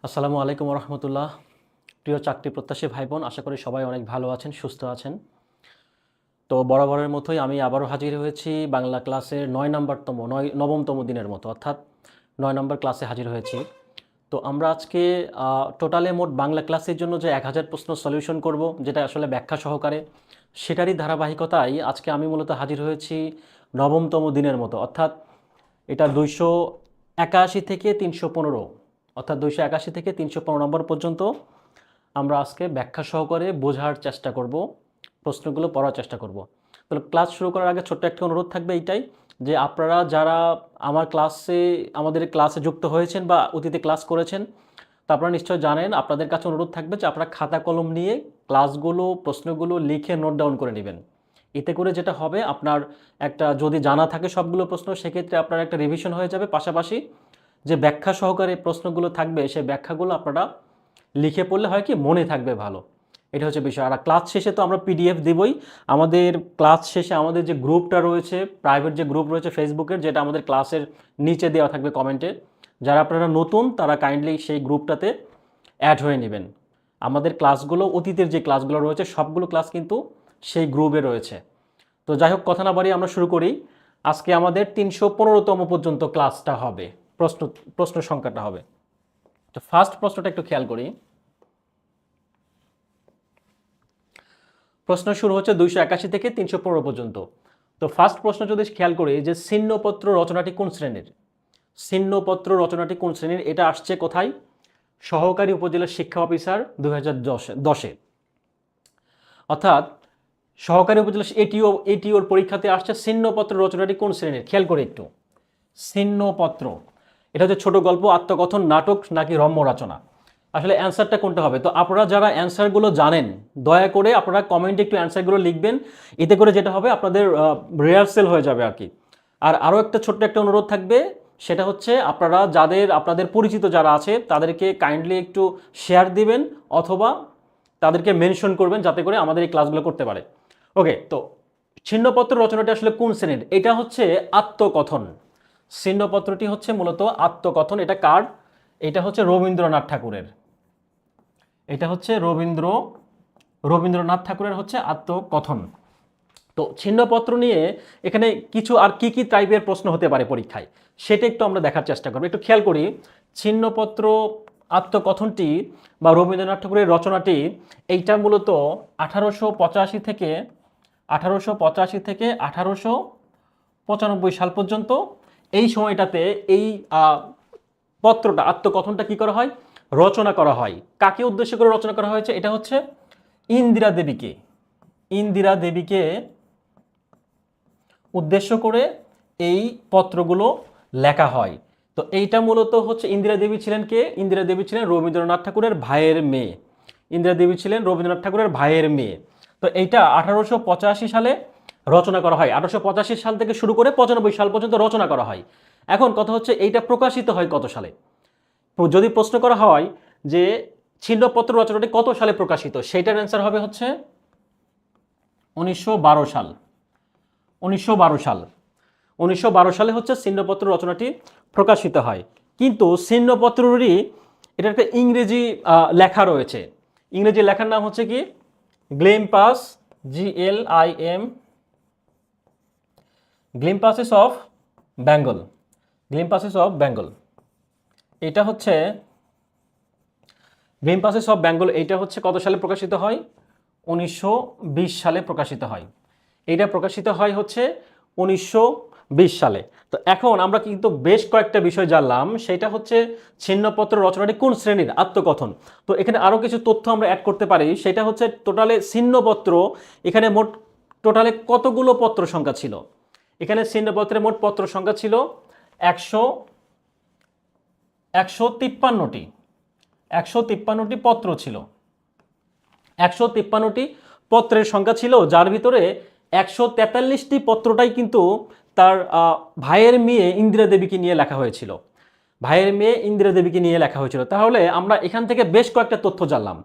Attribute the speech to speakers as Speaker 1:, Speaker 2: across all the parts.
Speaker 1: আসসালামু আলাইকুম রহমতুল্লাহ। প্রিয় চাকরি প্রত্যাশী ভাই বোন, আশা করি সবাই অনেক ভালো আছেন, সুস্থ আছেন। তো বরাবরের মতোই আমি আবারও হাজির হয়েছি বাংলা ক্লাসের নবমতম দিনের মতো, অর্থাৎ 9 নম্বর ক্লাসে হাজির হয়েছি। তো আমরা আজকে টোটালে মোট বাংলা ক্লাসের জন্য যে 1000 প্রশ্ন সলিউশন করব, যেটা আসলে ব্যাখ্যা সহকারে, সেটারই ধারাবাহিকতায় আজকে আমি মূলত হাজির হয়েছি নবমতম দিনের মতো, অর্থাৎ এটা 281 থেকে 315, অর্থাৎ 281 থেকে 315 নম্বর পর্যন্ত আমরা আজকে ব্যাখ্যা সহকারে বোঝার চেষ্টা করব, প্রশ্নগুলো পড়ার চেষ্টা করব। তাহলে ক্লাস শুরু করার আগে ছোট্ট একটা অনুরোধ থাকবে এইটাই, যে আপনারা যারা আমাদের ক্লাসে যুক্ত হয়েছেন বা অতীতে ক্লাস করেছেন, তা আপনারা নিশ্চয় জানেন। আপনাদের কাছে অনুরোধ থাকবে যে আপনারা খাতা কলম নিয়ে ক্লাসগুলো, প্রশ্নগুলো লিখে নোট ডাউন করে নেবেন। এতে করে যেটা হবে, আপনার একটা যদি জানা থাকে সবগুলো প্রশ্ন, সেক্ষেত্রে আপনার একটা রিভিশন হয়ে যাবে। পাশাপাশি যে ব্যাখ্যা সহকারে প্রশ্নগুলো থাকবে, সেই ব্যাখ্যাগুলো আপনারা লিখে পড়লে হয় কি, মনে থাকবে ভালো। এটা হচ্ছে বিষয়। আর ক্লাস শেষে তো আমরা পিডিএফ দিবই। আমাদের ক্লাস শেষে আমাদের যে গ্রুপটা রয়েছে, প্রাইভেট যে গ্রুপ রয়েছে ফেসবুকের, যেটা আমাদের ক্লাসের নিচে দেওয়া থাকবে কমেন্টে, যারা আপনারা নতুন তারা কাইন্ডলি সেই গ্রুপটাতে অ্যাড হয়ে নেবেন। আমাদের ক্লাসগুলো, অতীতের যে ক্লাসগুলো রয়েছে সবগুলো ক্লাস কিন্তু সেই গ্রুপে রয়েছে। তো যাই হোক, কথা না বাড়িয়ে আমরা শুরু করি। আজকে আমাদের 315তম পর্যন্ত ক্লাসটা হবে, প্রশ্ন প্রশ্ন সংখ্যাটা হবে। তো ফার্স্ট প্রশ্নটা একটু খেয়াল করি। প্রশ্ন শুরু হচ্ছে 281 থেকে 315 পর্যন্ত। তো ফার্স্ট প্রশ্ন যদি খেয়াল করি, যে ছিন্নপত্র রচনাটি কোন শ্রেণীর? ছিন্নপত্র রচনাটি কোন শ্রেণীর, এটা আসছে কোথায়? সহকারী উপজেলা শিক্ষা অফিসার 2010-এ। অর্থাৎ সহকারী উপজেলা এটিওর পরীক্ষাতে আসছে ছিন্নপত্র রচনাটি কোন শ্রেণীর। খেয়াল করে একটু, ছিন্নপত্র, এটা হচ্ছে ছোট গল্প, আত্মকথন, নাটক নাকি রম্য রচনা? আসলে অ্যান্সারটা কোনটা হবে? তো আপনারা যারা অ্যান্সারগুলো জানেন, দয়া করে আপনারা কমেন্টে একটু অ্যান্সারগুলো লিখবেন। এতে করে যেটা হবে, আপনাদের রিহার্সেল হয়ে যাবে আর কি। আর আরও একটা ছোট্ট একটা অনুরোধ থাকবে, সেটা হচ্ছে আপনারা আপনাদের পরিচিত যারা আছে তাদেরকে কাইন্ডলি একটু শেয়ার দিবেন, অথবা তাদেরকে মেনশন করবেন, যাতে করে আমাদের এই ক্লাসগুলো করতে পারে। ওকে, তো ছিন্নপত্র রচনাটি আসলে কোন শ্রেণীর? এটা হচ্ছে আত্মকথন। ছিন্নপত্রটি হচ্ছে মূলত আত্মকথন। এটা কার? এটা হচ্ছে রবীন্দ্রনাথ ঠাকুরের। এটা হচ্ছে রবীন্দ্রনাথ ঠাকুরের হচ্ছে আত্মকথন। তো ছিন্নপত্র নিয়ে এখানে কিছু আর কি কি টাইপের প্রশ্ন হতে পারে পরীক্ষায়, সেটা একটু আমরা দেখার চেষ্টা করব। একটু খেয়াল করি, ছিন্নপত্র আত্মকথনটি বা রবীন্দ্রনাথ ঠাকুরের রচনাটি, এইটা মূলত 1885 থেকে 1895 সাল পর্যন্ত, এই সময়টাতে এই পত্রটা, আত্মকথনটা কি করা হয়? রচনা করা হয়। কাকে উদ্দেশ্য করে রচনা করা হয়েছে? এটা হচ্ছে ইন্দিরা দেবীকে। ইন্দিরা দেবীকে উদ্দেশ্য করে এই পত্রগুলো লেখা হয়। তো এইটা মূলত হচ্ছে, ইন্দিরা দেবী ছিলেন কে? ইন্দিরা দেবী ছিলেন রবীন্দ্রনাথ ঠাকুরের ভাইয়ের মেয়ে। ইন্দিরা দেবী ছিলেন রবীন্দ্রনাথ ঠাকুরের ভাইয়ের মেয়ে। তো এইটা 1885 সালে রচনা করা হয়। 1885 সাল থেকে শুরু করে 95 সাল পর্যন্ত রচনা করা হয়। এখন কথা হচ্ছে, এইটা প্রকাশিত হয় কত সালে? যদি প্রশ্ন করা হয় যে ছিন্নপত্র রচনাটি কত সালে প্রকাশিত, সেইটার অ্যান্সার হবে হচ্ছে 1912 সাল। 1912 সাল। 1912 সালে হচ্ছে ছিন্নপত্র রচনাটি প্রকাশিত হয়। কিন্তু ছিন্নপত্ররই এটা একটা ইংরেজি লেখা রয়েছে। ইংরেজি লেখার নাম হচ্ছে কি? Glimpse, GLIM, glimpses of Bengal. Glimpses of Bengal, এটা হচ্ছে গ্লিম্পাসেস অফ বেঙ্গল। এইটা হচ্ছে কত সালে প্রকাশিত হয়? 1920 সালে প্রকাশিত হয়। এইটা প্রকাশিত হয় হচ্ছে 1920 সালে। তো এখন আমরা কিন্তু বেশ কয়েকটা বিষয় জানলাম, সেটা হচ্ছে ছিন্নপত্র রচনাটি কোন শ্রেণীর, আত্মকথন। তো এখানে আরও কিছু তথ্য আমরা অ্যাড করতে পারি, সেটা হচ্ছে টোটালে ছিন্নপত্র, এখানে মোট টোটালে কতগুলো পত্র সংখ্যা ছিল? এখানে ছিন্নপত্রের মোট পত্র সংখ্যা ছিল 153টি। 153টি পত্র ছিল। 153টি পত্রের সংখ্যা ছিল, যার ভিতরে 143টি পত্রটাই কিন্তু তার ভাইয়ের মেয়ে ইন্দিরা দেবীকে নিয়ে লেখা হয়েছিল। ভাইয়ের মেয়ে ইন্দিরা দেবীকে নিয়ে লেখা হয়েছিল। তাহলে আমরা এখান থেকে বেশ কয়েকটা তথ্য জানলাম।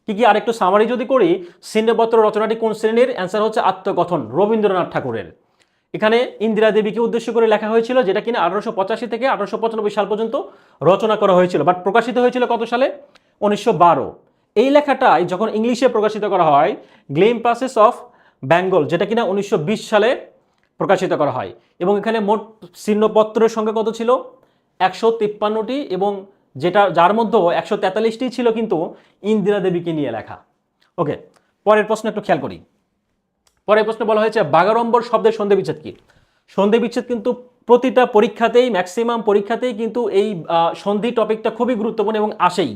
Speaker 1: কি কি আরেকটু সামারি যদি করি, ছিন্নপত্র রচনাটি কোন শ্রেণীর? অ্যান্সার হচ্ছে আত্মকথন, রবীন্দ্রনাথ ঠাকুরের। এখানে ইন্দিরা দেবীকে উদ্দেশ্য করে লেখা হয়েছিল, যেটা কিনা 1885 থেকে 1895 সাল পর্যন্ত রচনা করা হয়েছিল, বাট প্রকাশিত হয়েছিল কত সালে? 1912। এই লেখাটাই যখন ইংলিশে প্রকাশিত করা হয়, গ্লিম্পাসেস অফ বেঙ্গল, যেটা কিনা 1920 সালে প্রকাশিত করা হয়, এবং এখানে মোট চিহ্নপত্রের সংখ্যা কত ছিল? 153টি, এবং যার মধ্যে 143টি ছিল কিন্তু ইন্দিরা দেবীকে নিয়ে লেখা। ওকে, পরের প্রশ্ন একটু খেয়াল করি। পরের প্রশ্নে বলা হয়েছে বাগাড়ম্বর শব্দের সন্ধি বিচ্ছেদ কি? সন্ধি বিচ্ছেদ কিন্তু প্রতিটা পরীক্ষাতেই, ম্যাক্সিমাম পরীক্ষাতেই কিন্তু এই সন্ধি টপিকটা খুবই গুরুত্বপূর্ণ এবং আসেই,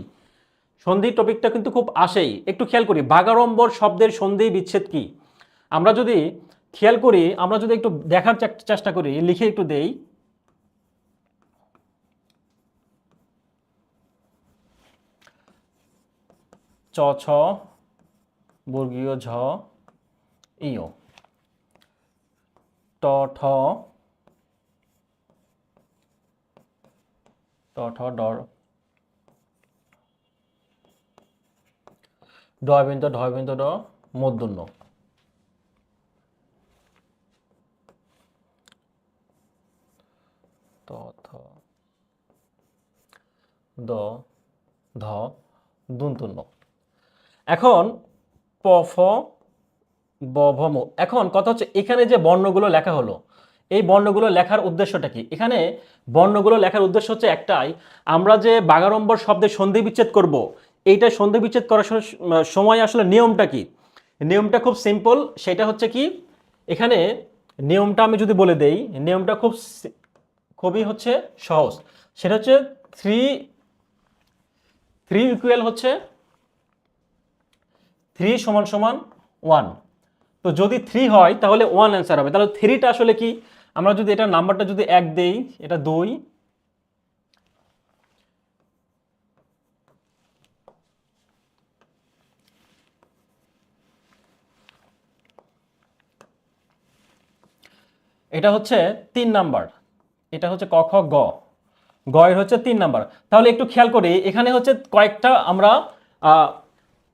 Speaker 1: সন্ধি টপিকটা কিন্তু খুব আসেই। একটু খেয়াল করি বাগাড়ম্বর শব্দের সন্ধি বিচ্ছেদ কি। আমরা যদি খেয়াল করি, আমরা যদি একটু দেখার চেষ্টা করি, লিখে একটু দেই। চ ছ বর্গীয় ঝ ইয়, ট ঠ ডর, ডয়বিন্দু ঢয়বিন্দু ড, মূর্ধন্য। ত থ দ ধ দন্তন্য। এখন প ফ ব ভ ম। এখন কথা হচ্ছে এখানে যে বর্ণগুলো লেখা হলো, এই বর্ণগুলো লেখার উদ্দেশ্যটা কি? এখানে বর্ণগুলো লেখার উদ্দেশ্য হচ্ছে একটাই, আমরা যে বাগাড়ম্বর শব্দের সন্ধি বিচ্ছেদ করব, এইটা সন্ধি বিচ্ছেদ করার সময় আসলে নিয়মটা কি? নিয়মটা খুব সিম্পল। সেটা হচ্ছে কি, এখানে নিয়মটা আমি যদি বলে দেই, নিয়মটা খুবই হচ্ছে সহজ। সেটা হচ্ছে থ্রি ইকুয়াল হচ্ছে 3 সমান সমান 1। তো যদি 3 হয় তাহলে 1 অ্যান্সার হবে। তাহলে 3টা আসলে কি? আমরা যদি এটা নাম্বারটা যদি 1 দেই, এটা 2, এটা হচ্ছে 3 নাম্বার, এটা হচ্ছে ক খ গ, গ এর হচ্ছে 3 নাম্বার। তাহলে একটু খেয়াল করি, এখানে হচ্ছে কয়েকটা আমরা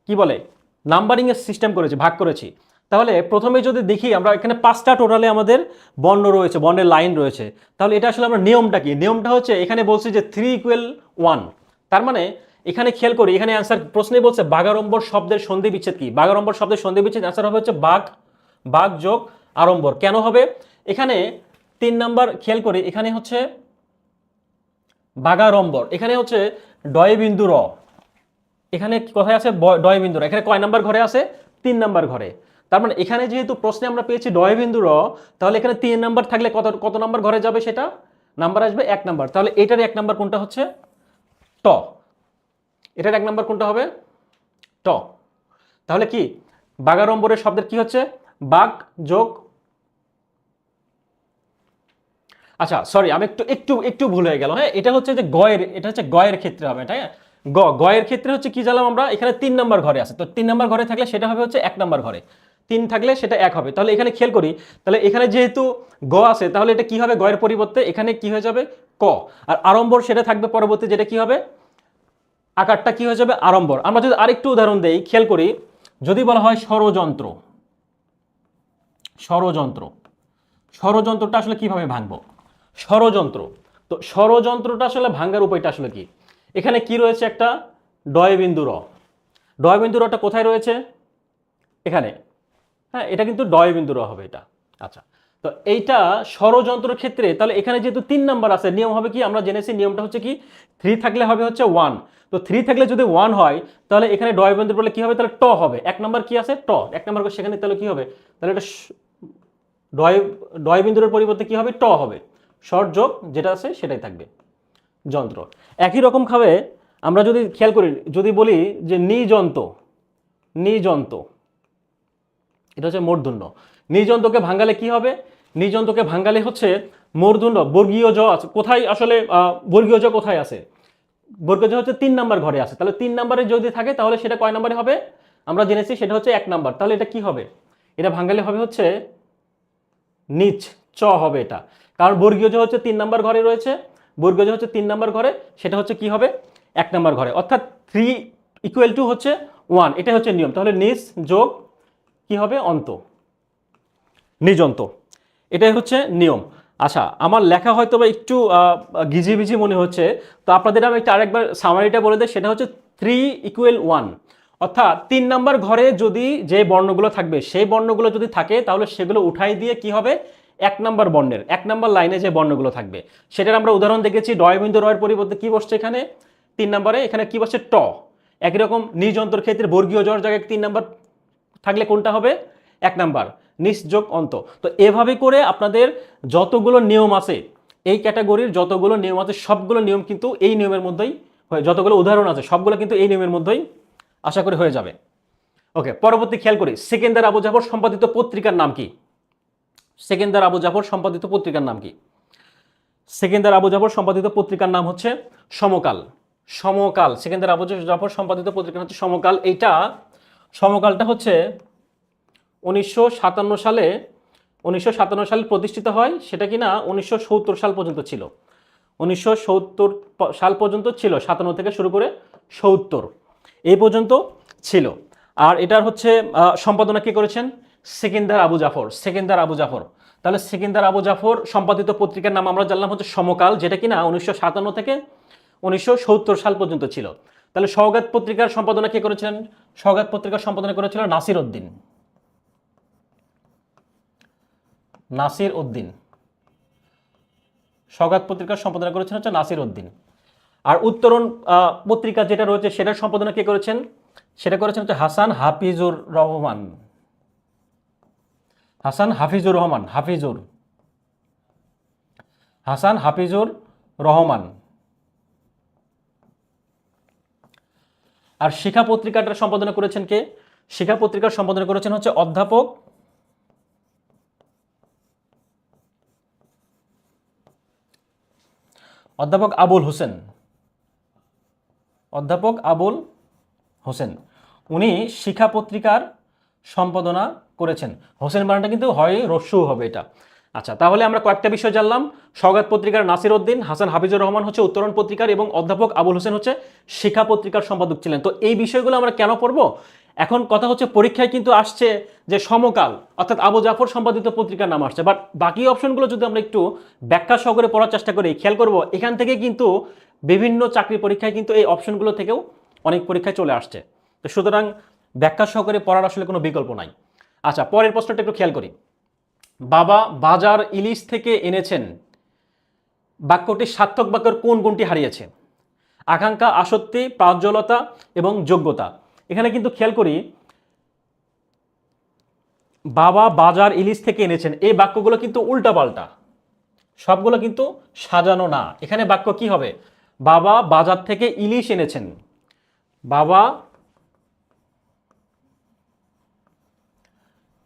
Speaker 1: কি বলে নাম্বারিং এর সিস্টেম করেছি, ভাগ করেছি। তাহলে প্রথমে যদি দেখি, আমরা এখানে 5টা টোটালে আমাদের বর্ণ রয়েছে, বর্ণের লাইন রয়েছে। তাহলে এটা আসলে আমরা নিয়মটা কি? নিয়মটা হচ্ছে এখানে বলছি যে 3 ইকুয়াল 1। তার মানে এখানে খেয়াল করি, এখানে অ্যান্সার প্রশ্নে বলছে বাগাড়ম্বর শব্দের সন্ধি বিচ্ছেদ কি? বাগাড়ম্বর শব্দের সন্ধি বিচ্ছেদ অ্যান্সার হবে হচ্ছে বাগ যোগ আড়ম্বর। কেন হবে? এখানে 3 নাম্বার খেয়াল করি, এখানে হচ্ছে বাগাড়ম্বর, এখানে হচ্ছে ডয় বিন্দু র, এখানে কোথায় আছে? ডয় বিন্দু র। এখানে কয় নাম্বার ঘরে আছে? 3 নাম্বার ঘরে। তার মানে এখানে যেহেতু প্রশ্নে আমরা পেয়েছি ডয় বিন্দু র, তাহলে এখানে 3 নাম্বার থাকলে কত নাম্বার ঘরে যাবে? সেটা নাম্বার আসবে 1 নাম্বার। তাহলে এটার 1 নাম্বার কোনটা হচ্ছে? ট। এটার 1 নাম্বার কোনটা হবে? ট। তাহলে কি বাগাড়ম্বরের শব্দের কি হচ্ছে? বাগ যোগ, আচ্ছা সরি, আমি একটু ভুল হয়ে গেল। হ্যাঁ, এটা হচ্ছে যে গয়ের, এটা হচ্ছে গয়ের ক্ষেত্রে হবে এটা। হ্যাঁ, গয়ের ক্ষেত্রে হচ্ছে কি জানলাম আমরা? এখানে 3 নাম্বার ঘরে আছে, তো 3 নাম্বার ঘরে থাকলে সেটা হবে হচ্ছে 1 নাম্বার ঘরে, 3 থাকলে সেটা 1 হবে। তাহলে এখানে খেয়াল করি, তাহলে এখানে যেহেতু গ আছে, তাহলে এটা কি হবে? গয়ের পরিবর্তে এখানে কি হয়ে যাবে? ক। আর আড়ম্বর সেটা থাকবে পরবর্তী, যেটা কি হবে? আকারটা কি হয়ে যাবে? আড়ম্বর। আমরা যদি আরেকটু উদাহরণ দেই, খেয়াল করি, যদি বলা হয় ষড়যন্ত্র, ষড়যন্ত্র, ষড়যন্ত্রটা আসলে কিভাবে ভাঙবো? ষড়যন্ত্র, তো ষড়যন্ত্রটা আসলে ভাঙার উপায়টা আসলে কি? এখানে কি রয়েছে? একটা ডয়বিন্দু র। ডয়বিন্দু রটা কোথায় রয়েছে? এখানে। হ্যাঁ, এটা কিন্তু ডয়বিন্দু র হবে এটা। আচ্ছা, তো এইটা ষড়যন্ত্রের ক্ষেত্রে, তাহলে এখানে যেহেতু 3 নাম্বার আছে, নিয়ম হবে কি? আমরা জেনেছি নিয়মটা হচ্ছে কি, 3 থাকলে হবে হচ্ছে 1। তো 3 থাকলে যদি 1 হয়, তাহলে এখানে ডয়বিন্দুর বলে কি হবে? তাহলে ট হবে। 1 নাম্বার কি আছে? ট। 1 নাম্বার সেখানে, তাহলে কি হবে? তাহলে এটা ডয় বিন্দুর পরিবর্তে কি হবে? ট হবে। শর্ট যোগ যেটা আছে সেটাই থাকবে, যন্ত্র। একই রকম ভাবে আমরা যদি খেয়াল করি, যদি বলি যে নিযন্ত, নিযন্ত এটা হচ্ছে মূর্ধন্য। নিযন্তকে ভাঙালে কি হবে? নিযন্তকে ভাঙালে হচ্ছে মূর্ধন্য, বর্গীয় জ আছে কোথায়? আসলে বর্গীয় জ কোথায় আছে? বর্গীয় জ হচ্ছে 3 নাম্বার ঘরে আছে। তাহলে 3 নাম্বারে যদি থাকে, তাহলে সেটা কয় নাম্বারে হবে? আমরা জেনেছি সেটা হচ্ছে 1 নাম্বার। তাহলে এটা কি হবে? এটা ভাঙালে হবে হচ্ছে নিচ, চ হবে এটা। কারণ বর্গীয় জ হচ্ছে 3 নাম্বার ঘরে রয়েছে, বর্গীয় জ হচ্ছে 3 নাম্বার ঘরে, সেটা হচ্ছে কি হবে? 1 নাম্বার ঘরে। অর্থাৎ 3 ইকুয়াল টু হচ্ছে 1, এটা হচ্ছে নিয়ম। তাহলে নিচ যোগ কি হবে? অন্ত, নিযন্ত। এটাই হচ্ছে নিয়ম। আচ্ছা, আমার লেখা হয়তো বা একটু গিজিবিজি মনে হচ্ছে, তো আপনাদের আমি একটু আরেকবার সামারিটা বলে দেয়। সেটা হচ্ছে 3 = 1, অর্থাৎ 3 নাম্বার ঘরে যদি যে বর্ণগুলো থাকবে সেই বর্ণগুলো যদি থাকে তাহলে সেগুলো উঠাই দিয়ে কি হবে, 1 নাম্বার বর্ণের 1 নাম্বার লাইনে যে বর্ণগুলো থাকবে সেটার আমরা উদাহরণ দেখেছি। ডয়বিন্দু রয়ের পরিবর্তে কি বসছে এখানে 3 নাম্বারে, এখানে কি বসছে ট। একই রকম নিজ অন্তর ক্ষেত্রে বর্গীয় জর জায়গায় 3 নাম্বার থাকলে কোনটা হবে, 1 নাম্বার, নিজ যোগ অন্ত। তো এভাবে করে আপনাদের যতগুলো নিয়ম আছে, এই ক্যাটাগরির যতগুলো নিয়ম আছে সবগুলো নিয়ম কিন্তু এই নিয়মের মধ্যেই হয়, যতগুলো উদাহরণ আছে সবগুলো কিন্তু এই নিয়মের মধ্যেই আশা করি হয়ে যাবে। ওকে, পরবর্তী খেয়াল করি, সেকেন্দার আবু জাফর সম্পাদিত পত্রিকার নাম কি? সেকেন্দার আবু জাফর সম্পাদিত পত্রিকার নাম কি? সেকেন্দার আবু জাফর সম্পাদিত পত্রিকার নাম হচ্ছে সমকাল। সমকাল, সেকেন্দার আবু জাফর সম্পাদিত পত্রিকার হচ্ছে সমকাল। এইটা সমকালটা হচ্ছে 1957 সালে 1957 সালে প্রতিষ্ঠিত হয়। সেটা কিনা 1970 সাল পর্যন্ত ছিল। 1970 সাল পর্যন্ত ছিল, 57 থেকে শুরু করে 70 এই পর্যন্ত ছিল। আর এটার হচ্ছে সম্পাদনা কে করেছেন, সেকেন্দার আবু জাফর। সেকেন্দার আবু জাফর, তাহলে সেকেন্দার আবু জাফর সম্পাদিত পত্রিকার নাম আমরা জানলাম হচ্ছে সমকাল, যেটা কিনা 1957 থেকে 1970 সাল পর্যন্ত ছিল। তাহলে সওগাত পত্রিকার সম্পাদনা কে করেছিলেন? সওগাত পত্রিকার সম্পাদনা করেছিল নাসির উদ্দিন। নাসির উদ্দিন সওগাত পত্রিকার সম্পাদনা করেছেন হচ্ছে নাসির উদ্দিন। আর উত্তরণ পত্রিকা যেটা রয়েছে সেটার সম্পাদনা কে করেছেন? সেটা করেছেন হচ্ছে হাসান হাফিজুর রহমান। হাসান হাফিজুর রহমান, হাসান হাফিজুর রহমান। আর শিক্ষা পত্রিকাটার সম্পাদনা করেছেন কে? শিক্ষা পত্রিকার সম্পাদনা করেছেন হচ্ছে অধ্যাপক আবুল হোসেন। অধ্যাপক আবুল হোসেন, উনি শিক্ষা পত্রিকার সম্পাদনা করেছেন। হোসেন বানানটা কিন্তু হয় রস্যু হবে এটা। আচ্ছা, তাহলে আমরা কয়েকটা বিষয় জানলাম। সওগাত পত্রিকার নাসির উদ্দিন, হাসান হাফিজুর রহমান হচ্ছে উত্তরণ পত্রিকার, এবং অধ্যাপক আবুল হোসেন হচ্ছে শিক্ষা পত্রিকার সম্পাদক ছিলেন। তো এই বিষয়গুলো আমরা কেন পড়বো? এখন কথা হচ্ছে পরীক্ষায় কিন্তু আসছে যে সমকাল অর্থাৎ আবু জাফর সম্পাদিত পত্রিকার নাম আসছে, বাট বাকি অপশনগুলো যদি আমরা একটু ব্যাখ্যা সহকারে পড়ার চেষ্টা করি, খেয়াল করব এখান থেকে কিন্তু বিভিন্ন চাকরি পরীক্ষায় কিন্তু এই অপশনগুলো থেকেও অনেক পরীক্ষায় চলে আসছে। তো সুতরাং ব্যাখ্যা সহকারে পড়ার আসলে কোনো বিকল্প নাই। আচ্ছা, পরের প্রশ্নটা একটু খেয়াল করি। বাবা বাজার ইলিশ থেকে এনেছেন বাক্যটি সার্থক বাক্যের কোন গুণটি হারিয়েছে? আকাঙ্ক্ষা, আসক্তি, প্রাজ্বলতা এবং যোগ্যতা। এখানে কিন্তু খেয়াল করি, বাবা বাজার ইলিশ থেকে এনেছেন, এই বাক্যগুলো কিন্তু উল্টাপাল্টা, সবগুলো কিন্তু সাজানো না। এখানে বাক্য কি হবে? বাবা বাজার থেকে ইলিশ এনেছেন। বাবা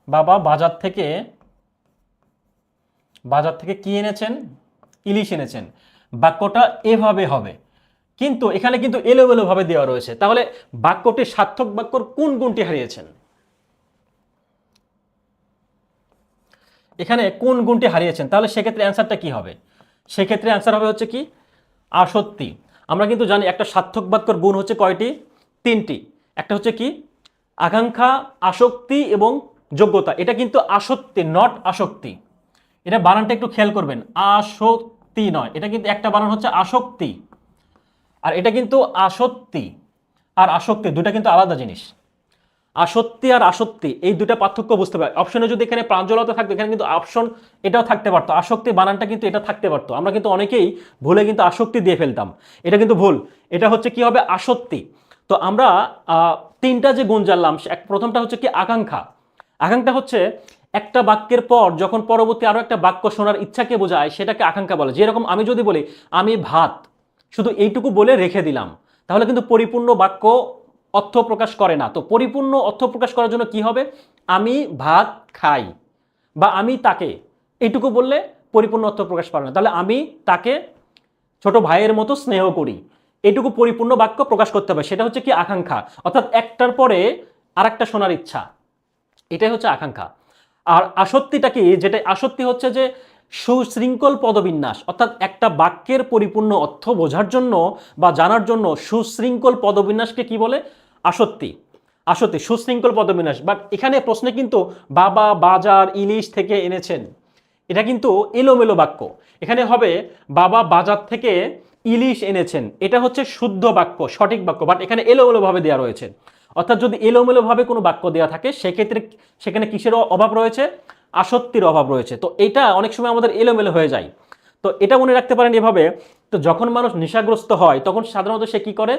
Speaker 1: বাবা বাজার থেকে কি এনেছেন? ইলিশ এনেছেন। বাক্যটা এভাবে হবে, কিন্তু এখানে কিন্তু এলোমেলো ভাবে দেওয়া রয়েছে। তাহলে বাক্যটি সার্থক বাক্যর কোন গুণটি হারিয়েছেন? এখানে কোন গুণটি হারিয়েছেন? তাহলে সেক্ষেত্রে অ্যান্সারটা কি হবে? সেক্ষেত্রে অ্যান্সার হবে হচ্ছে কি, আসক্তি। আমরা কিন্তু জানি একটা সার্থক বাক্যর গুণ হচ্ছে কয়টি? 3টি। একটা হচ্ছে কি, আকাঙ্ক্ষা, আসক্তি এবং যোগ্যতা। এটা কিন্তু আসক্তি, নট আসক্তি। এটা বানানটা একটু খেয়াল করবেন, আসক্তি নয়, এটা কিন্তু একটা বানান হচ্ছে আসক্তি, আর এটা কিন্তু আসক্তি। আর আসক্তি দুটা কিন্তু আলাদা জিনিস। আসক্তি আর আসক্তি এই দুটা পার্থক্য বুঝতে পারে। অপশনে যদি এখানে প্রাঞ্জলতা থাকতো, এখানে কিন্তু অপশন এটাও থাকতে পারতো, আসক্তি বানানটা কিন্তু এটা থাকতে পারতো। আমরা কিন্তু অনেকেই ভুলে কিন্তু আসক্তি দিয়ে ফেলতাম, এটা কিন্তু ভুল। এটা হচ্ছে কি হবে, আসক্তি। তো আমরা 3টা যে গুণ জানলাম, প্রথমটা হচ্ছে কি আকাঙ্ক্ষা। আকাঙ্ক্ষা হচ্ছে একটা বাক্যের পর যখন পরবর্তী আরো একটা বাক্য শোনার ইচ্ছাকে বোঝায় সেটাকে আকাঙ্ক্ষা বলে। যেরকম আমি যদি বলি আমি ভাত, শুধু এইটুকু বলে রেখে দিলাম, তাহলে কিন্তু পরিপূর্ণ বাক্য অর্থ প্রকাশ করে না। তো পরিপূর্ণ অর্থ প্রকাশ করার জন্য কি হবে, আমি ভাত খাই বা আমি তাকে, এইটুকু বললে পরিপূর্ণ অর্থ প্রকাশ পাবে না। তাহলে আমি তাকে ছোট ভাইয়ের মতো স্নেহ করি, এইটুকু পরিপূর্ণ বাক্য প্রকাশ করতে হবে। সেটা হচ্ছে কি আকাঙ্ক্ষা, অর্থাৎ একটার পরে আরেকটা শোনার ইচ্ছা, এটাই হচ্ছে আকাঙ্ক্ষা। আর আসক্তিটা কি, যেটা আসক্তি হচ্ছে যে সুশৃঙ্খল পদবিন্যাস, অর্থাৎ একটা বাক্যের পরিপূর্ণ অর্থ বোঝার জন্য বা জানার জন্য সুশৃঙ্খল পদবিন্যাসকে কি বলে, আসক্তি। আসক্তি, সুশৃঙ্খল পদবিন্যাস। বাট এখানে প্রশ্নে কিন্তু বাবা বাজার ইলিশ থেকে এনেছেন, এটা কিন্তু এলোমেলো বাক্য। এখানে হবে বাবা বাজার থেকে ইলিশ এনেছেন, এটা হচ্ছে শুদ্ধ বাক্য, সঠিক বাক্য, বাট এখানে এলোমেলো ভাবে দেওয়া রয়েছে। অর্থাৎ যদি এলোমেলো ভাবে কোনো বাক্য দেওয়া থাকে সেক্ষেত্রে সেখানে কিসের অভাব রয়েছে? আসক্তির অভাব রয়েছে। তো এটা অনেক সময় আমাদের এলোমেলো হয়ে যায়। তো এটা মনে রাখতে পারেন এভাবে, তো যখন মানুষ নেশাগ্রস্ত হয় তখন সাধারণত সে কি করে?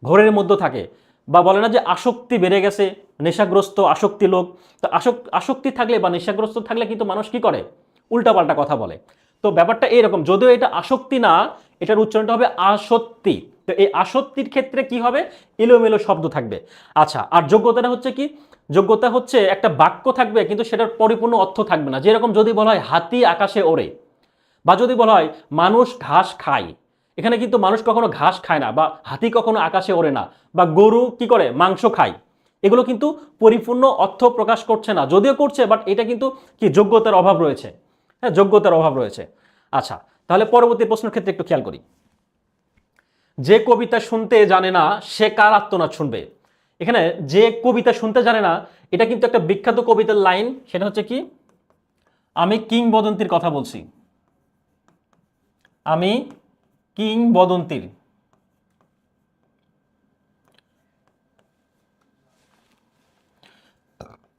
Speaker 1: ঘোরের মধ্যে থাকে, বা বলে না যে আসক্তি বেড়ে গেছে, নেশাগ্রস্ত আসক্তি লোক। তো আসক্তি থাকলে বা নেশাগ্রস্ত থাকলে কিন্তু মানুষ কি করে? উল্টাপাল্টা কথা বলে। তো ব্যাপারটা এরকম, যদিও এটা আসক্তি না, এটার উচ্চারণটা হবে আসক্তি। তো এই আসক্তির ক্ষেত্রে কি হবে? এলোমেলো শব্দ থাকবে। আচ্ছা, আর যোগ্যতাটা হচ্ছে কি? যোগ্যতা হচ্ছে একটা বাক্য থাকবে কিন্তু সেটার পরিপূর্ণ অর্থ থাকবে না। যেরকম যদি বলা হয় হাতি আকাশে ওড়ে, বা যদি বলা হয় মানুষ ঘাস খায়, এখানে কিন্তু মানুষ কখনো ঘাস খায় না, বা হাতি কখনো আকাশে ওড়ে না, বা গরু কি করে? মাংস খায়। এগুলো কিন্তু পরিপূর্ণ অর্থ প্রকাশ করছে না, যদিও করছে, বাট এটা কিন্তু কি? যোগ্যতার অভাব রয়েছে। হ্যাঁ, যোগ্যতার অভাব রয়েছে। আচ্ছা, তাহলে পরবর্তী প্রশ্নের ক্ষেত্রে একটু খেয়াল করি। যে কবিতা শুনতে জানে না সে কার আত্মনাদ শুনবে? এখানে যে কবিতা শুনতে জানে না, এটা কিন্তু একটা বিখ্যাত কবিতার লাইন। সেটা হচ্ছে কি? আমি কিংবদন্তির কথা বলছি। আমি কিংবদন্তির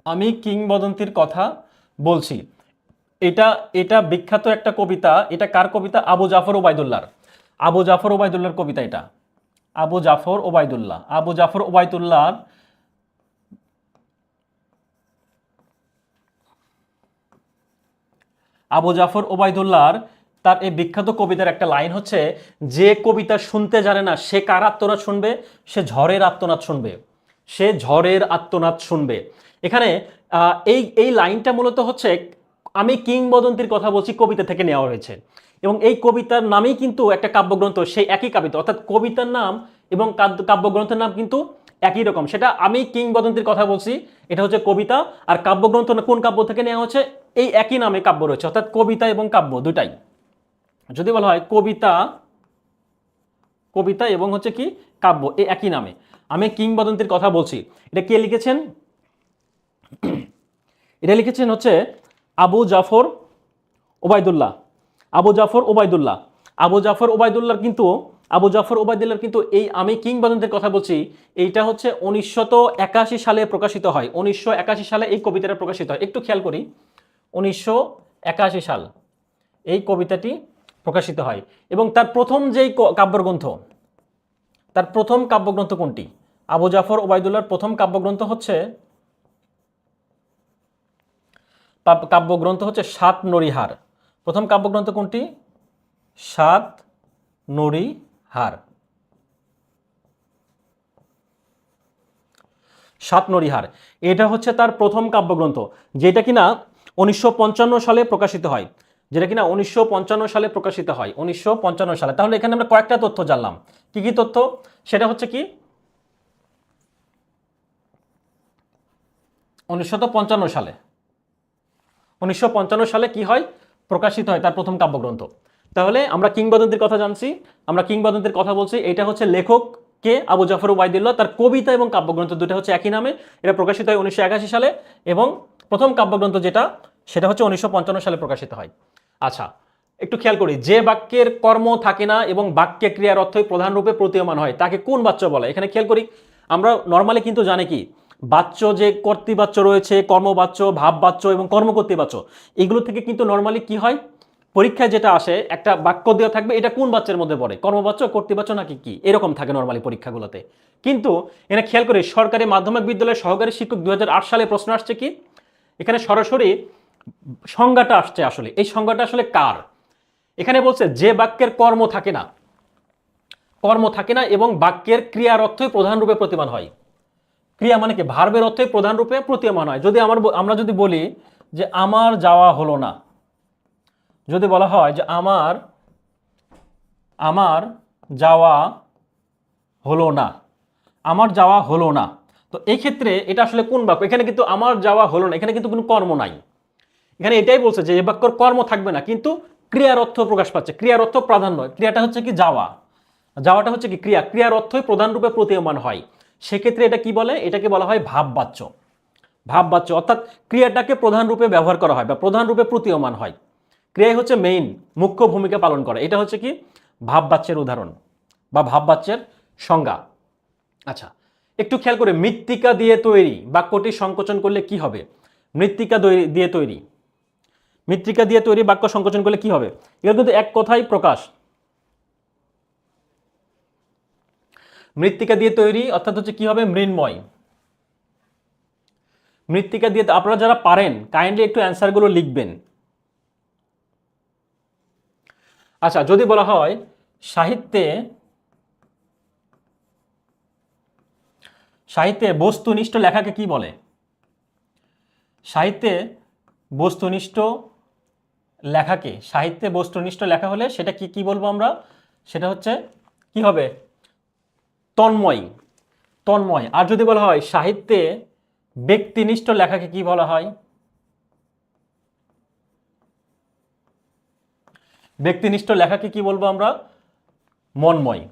Speaker 1: আমি কিংবদন্তির কথা বলছি। এটা এটা বিখ্যাত একটা কবিতা। এটা কার কবিতা? আবু জাফর ওবায়দুল্লাহর। আবু জাফর ওবায়দুল্লাহর কবিতা এটা। আবু জাফর ওবায়দুল্লাহ, আবু জাফর ওবায়দুল্লাহর আবু জাফর ওবায়দুল্লাহর তার এই বিখ্যাত কবিতার একটা লাইন হচ্ছে, যে কবিতা শুনতে জানে না সে কার আত্মনাদ শুনবে? সে ঝড়ের আত্মনাদ শুনবে। সে ঝড়ের আত্মনাদ শুনবে। এখানে এই এই লাইনটা মূলত হচ্ছে আমি কিংবদন্তির কথা বলছি কবিতা থেকে নেওয়া হয়েছে, এবং এই কবিতার নামেই কিন্তু একটা কাব্যগ্রন্থ সেই একই কবিতা, অর্থাৎ কবিতার নাম এবং কাব্যগ্রন্থের নাম কিন্তু একই রকম। সেটা আমি কিংবদন্তির কথা বলছি, এটা হচ্ছে কবিতা। আর কাব্যগ্রন্থ কোন কাব্য থেকে নেওয়া হচ্ছে? এই একই নামে কাব্য রয়েছে, অর্থাৎ কবিতা এবং কাব্য দুটাই। যদি বলা হয় কবিতা, কবিতা এবং হচ্ছে কি? কাব্য, এই একই নামে। আমি কিংবদন্তির কথা বলছি, এটা কে লিখেছেন? এটা লিখেছেন হচ্ছে আবু জাফর ওবায়দুল্লাহ। আবু জাফর ওবায়দুল্লাহ। আবু জাফর ওবায়দুল্লাহর কিন্তু আবু জাফর ওবায়দুল্লাহর কিন্তু এই আমি কিংবদন্তির কথা বলছি, এইটা হচ্ছে 1981 সালে প্রকাশিত হয়। 1981 সালে এই কবিতাটা প্রকাশিত হয়। একটু খেয়াল করি, 1981 সাল এই কবিতাটি প্রকাশিত হয়। এবং তার প্রথম যেই কাব্যগ্রন্থ, তার প্রথম কাব্যগ্রন্থ কোনটি? আবু জাফর ওবায়দুল্লাহর প্রথম কাব্যগ্রন্থ হচ্ছে সাত নরিহার। প্রথম কাব্যগ্রন্থ কোনটি? সাত নরিহার। সাত নরিহার, এটা হচ্ছে তার প্রথম কাব্যগ্রন্থ, যেটা কিনা 1955 সালে প্রকাশিত হয়। যেটা কিনা 1955 সালে প্রকাশিত হয়, 1955 সালে। তাহলে এখানে আমরা কয়েকটা তথ্য জানলাম। কি কি তথ্য? সেটা হচ্ছে কি 1955 সালে, 1955 সালে কি হয়? প্রকাশিত হয় তার প্রথম কাব্যগ্রন্থ। তাহলে আমরা কিংবদন্তির কথা জানছি, আমরা কিংবদন্তির কথা বলছি। এটা হচ্ছে লেখক কে? আবু জাফর ওবায়দুল্লাহ। তার কবিতা এবং কাব্যগ্রন্থ দুটো হচ্ছে একই নামে। এটা প্রকাশিত হয় 1981 সালে, এবং প্রথম কাব্যগ্রন্থ যেটা সেটা হচ্ছে 1955 সালে প্রকাশিত হয়। আচ্ছা, একটু খেয়াল করি, যে বাক্যের কর্ম থাকে না এবং বাক্যে ক্রিয়ার অর্থই প্রধান রূপে প্রতীয়মান হয় তাকে কোন বাচ্য বলে? এখানে খেয়াল করি, আমরা নর্মালি কিন্তু জানি কি বাচ্য, যে কর্তৃবাচ্য রয়েছে, কর্মবাচ্য, ভাববাচ্য এবং কর্মকর্তৃবাচ্য, এগুলো থেকে কিন্তু নর্মালি কি হয়? পরীক্ষায় যেটা আসে, একটা বাক্য দেওয়া থাকবে, এটা কোন বাচ্চার মধ্যে পড়ে? কর্মবাচ্য, কর্তৃবাচ্য নাকি কি, এরকম থাকে নর্মালি পরীক্ষাগুলোতে। কিন্তু এখানে খেয়াল করি, সরকারি মাধ্যমিক বিদ্যালয়ের সহকারী শিক্ষক 2008 সালে প্রশ্ন আসছে কি, এখানে সরাসরি সংজ্ঞাটা আসছে। আসলে এই সংজ্ঞাটা আসলে কার? এখানে বলছে যে বাক্যের কর্ম থাকে না এবং বাক্যের ক্রিয়ার অর্থই প্রধান রূপে প্রতিমান হয়। ক্রিয়া মানে কি? ভার্বের অর্থই প্রধান রূপে প্রতীয়মান হয়। যদি আমরা যদি বলি যে আমার যাওয়া হলো না, যদি বলা হয় যে আমার যাওয়া হলো না, আমার যাওয়া হলো না, তো এই ক্ষেত্রে এটা আসলে কোন বাক্য? এখানে কিন্তু আমার যাওয়া হলো না, এখানে কিন্তু কোনো কর্ম নাই। এখানে এটাই বলছে যে এই বাক্যর কর্ম থাকবে না, কিন্তু ক্রিয়ার অর্থ প্রকাশ পাচ্ছে, ক্রিয়ার অর্থ প্রাধান্য। ক্রিয়াটা হচ্ছে কি? যাওয়া। যাওয়াটা হচ্ছে কি? ক্রিয়ার অর্থই প্রধান রূপে প্রতীয়মান হয়। সেক্ষেত্রে এটা কি বলে? এটাকে বলা হয় ভাববাচ্য। ভাববাচ্য অর্থাৎ ক্রিয়াটাকে প্রধান রূপে ব্যবহার করা হয় বা প্রধান রূপে প্রতীয়মান হয়। ক্রিয়াই হচ্ছে মেইন মুখ্য ভূমিকা পালন করে। এটা হচ্ছে কি ভাববাচ্যের উদাহরণ বা ভাববাচ্যের সংজ্ঞা। আচ্ছা, একটু খেয়াল করে, মৃত্তিকা দিয়ে তৈরি বাক্যটি সংকোচন করলে কি হবে? মৃত্তিকা দিয়ে তৈরি, মৃত্তিকা দিয়ে তৈরি বাক্য সংকোচন করলে কি হবে? এগুলো কিন্তু এক কথাই প্রকাশ। মৃত্তিকা দিয়ে তৈরি অর্থাৎ হচ্ছে কি হবে? মৃন্ময়। মৃত্তিকা দিয়ে, আপনারা যারা পারেন কাইন্ডলি একটু অ্যান্সারগুলো লিখবেন। আচ্ছা, যদি বলা হয় সাহিত্যে সাহিত্যে বস্তুনিষ্ঠ লেখাকে কি বলে? সাহিত্যে বস্তুনিষ্ঠ লেখাকে, সাহিত্যে বস্তুনিষ্ঠ লেখা হলে সেটা কি কি বলবো আমরা? সেটা হচ্ছে কি হবে? তন্ময়, তন্ময়। আর যদি বলা হয় সাহিত্যে ব্যক্তিনিষ্ঠ লেখাকে কি বলা হয়? ব্যক্তিনিষ্ঠ লেখাকে কি বলবো আমরা? মনময়।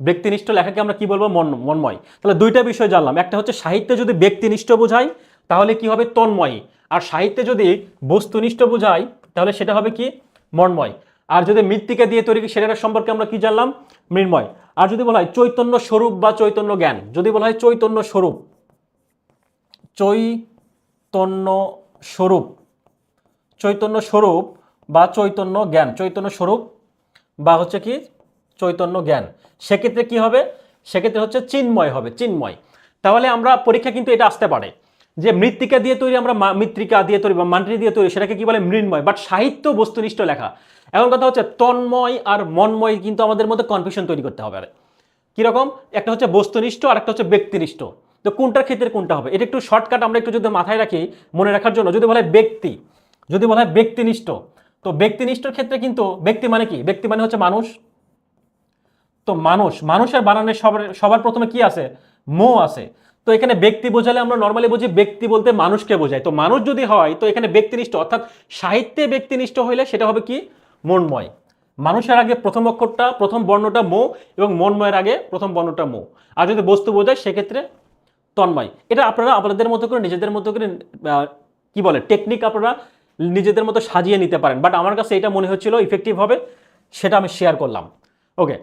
Speaker 1: ব্যক্তিনিষ্ঠ লেখাকে আমরা কি বলবো? মনময়। তাহলে দুইটা বিষয় জানলাম, একটা হচ্ছে সাহিত্যে যদি ব্যক্তিনিষ্ঠ বোঝায় তাহলে কি হবে? তন্ময়। আর সাহিত্যে যদি বস্তুনিষ্ঠ বোঝায় তাহলে সেটা হবে কি? মনময়। আর যদি মৃত্তিকা দিয়ে তৈরি সেটার সম্পর্কে আমরা কি জানলাম? মৃন্ময়। আর যদি বলা হয় চৈতন্য স্বরূপ বা চৈতন্য জ্ঞান, যদি বলা হয় চৈতন্য স্বরূপ, চৈতন্য স্বরূপ, চৈতন্য স্বরূপ বা চৈতন্য জ্ঞান, চৈতন্য স্বরূপ বা হচ্ছে কি চৈতন্য জ্ঞান, সেক্ষেত্রে কি হবে? সেক্ষেত্রে হচ্ছে চিন্ময় হবে, চিন্ময়। তাহলে আমরা পরীক্ষা কিন্তু এটা আসতে পারে যে মৃত্তিকা দিয়ে তৈরি, আমরা মৃত্তিকা দিয়ে তৈরি বা মাটি দিয়ে তৈরি, সেটাকে কি বলে? মৃন্ময়। বাট সাহিত্য বস্তুনিষ্ঠ লেখা। এখন কথা হচ্ছে তন্ময় আর মনময় কিন্তু আমাদের মধ্যে কনফিউশন তৈরি করতে হবে। কিরকম? একটা হচ্ছে বস্তুনিষ্ঠ আর একটা হচ্ছে ব্যক্তিনিষ্ঠ। তো কোনটার ক্ষেত্রে কোনটা হবে? এটা একটু শর্টকাট আমরা একটু যদি মাথায় রাখি মনে রাখার জন্য, যদি বলা হয় ব্যক্তি, যদি বলা হয় ব্যক্তিনিষ্ঠ, তো ব্যক্তিনিষ্ঠর ক্ষেত্রে কিন্তু ব্যক্তি মানে কি? ব্যক্তি মানে হচ্ছে মানুষ। তো মানুষ, মানুষের বানানে সবার প্রথমে কি আছে? মো আছে। তো এখানে ব্যক্তি বোঝালে আমরা নর্মালি বুঝি ব্যক্তি বলতে মানুষকে বোঝায়। তো মানুষ যদি হয় তো এখানে ব্যক্তিনিষ্ঠ, অর্থাৎ সাহিত্যে ব্যক্তিনিষ্ঠ হইলে সেটা হবে কি? মনময়। মানুষের আগে প্রথম অক্ষরটা, প্রথম বর্ণটা মো, এবং মনময়ের আগে প্রথম বর্ণটা মো। আর যদি বস্তু বোঝায় সেক্ষেত্রে তন্ময়। এটা আপনারা আপনাদের মতো করে নিজেদের মতো করে কি বলে টেকনিক আপনারা নিজেদের মতো সাজিয়ে নিতে পারেন। বাট আমার কাছে এটা মনে হচ্ছিল ইফেক্টিভ হবে, সেটা আমি শেয়ার করলাম। ওকে,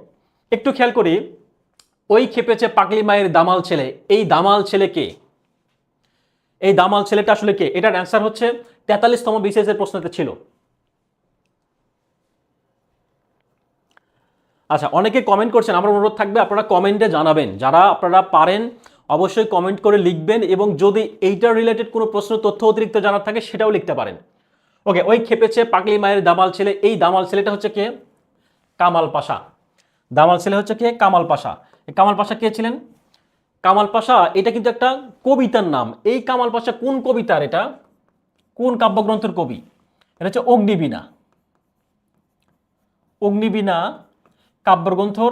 Speaker 1: একটু খেয়াল করি, ওই খেপেছে পাগলি মায়ের দামাল ছেলে, এই দামাল ছেলে কে? এই দামাল ছেলেটা আসলে কে? এটার অ্যান্সার হচ্ছে 43তম বিসিএস এর প্রশ্নতে ছিল। আচ্ছা, অনেকে কমেন্ট করছেন, আমার অনুরোধ থাকবে আপনারা কমেন্টে জানাবেন, যারা আপনারা পারেন অবশ্যই কমেন্ট করে লিখবেন, এবং যদি এইটার রিলেটেড কোনো প্রশ্ন তথ্য অতিরিক্ত জানার থাকে সেটাও লিখতে পারেন। ওকে, ওই খেপেছে পাগলি মায়ের দামাল ছেলে, এই দামাল ছেলেটা হচ্ছে কে? কামাল পাশা। দামাল ছেলে হচ্ছে কে? কামাল পাশা। কামাল পাশা কে ছিলেন? কামাল পাশা এটা কিন্তু একটা কবিতার নাম। এই কামাল পাশা কোন কবিতার, এটা কোন কাব্যগ্রন্থের কবি? এটা হচ্ছে অগ্নিবীণা। অগ্নিবীণা কাব্যগ্রন্থর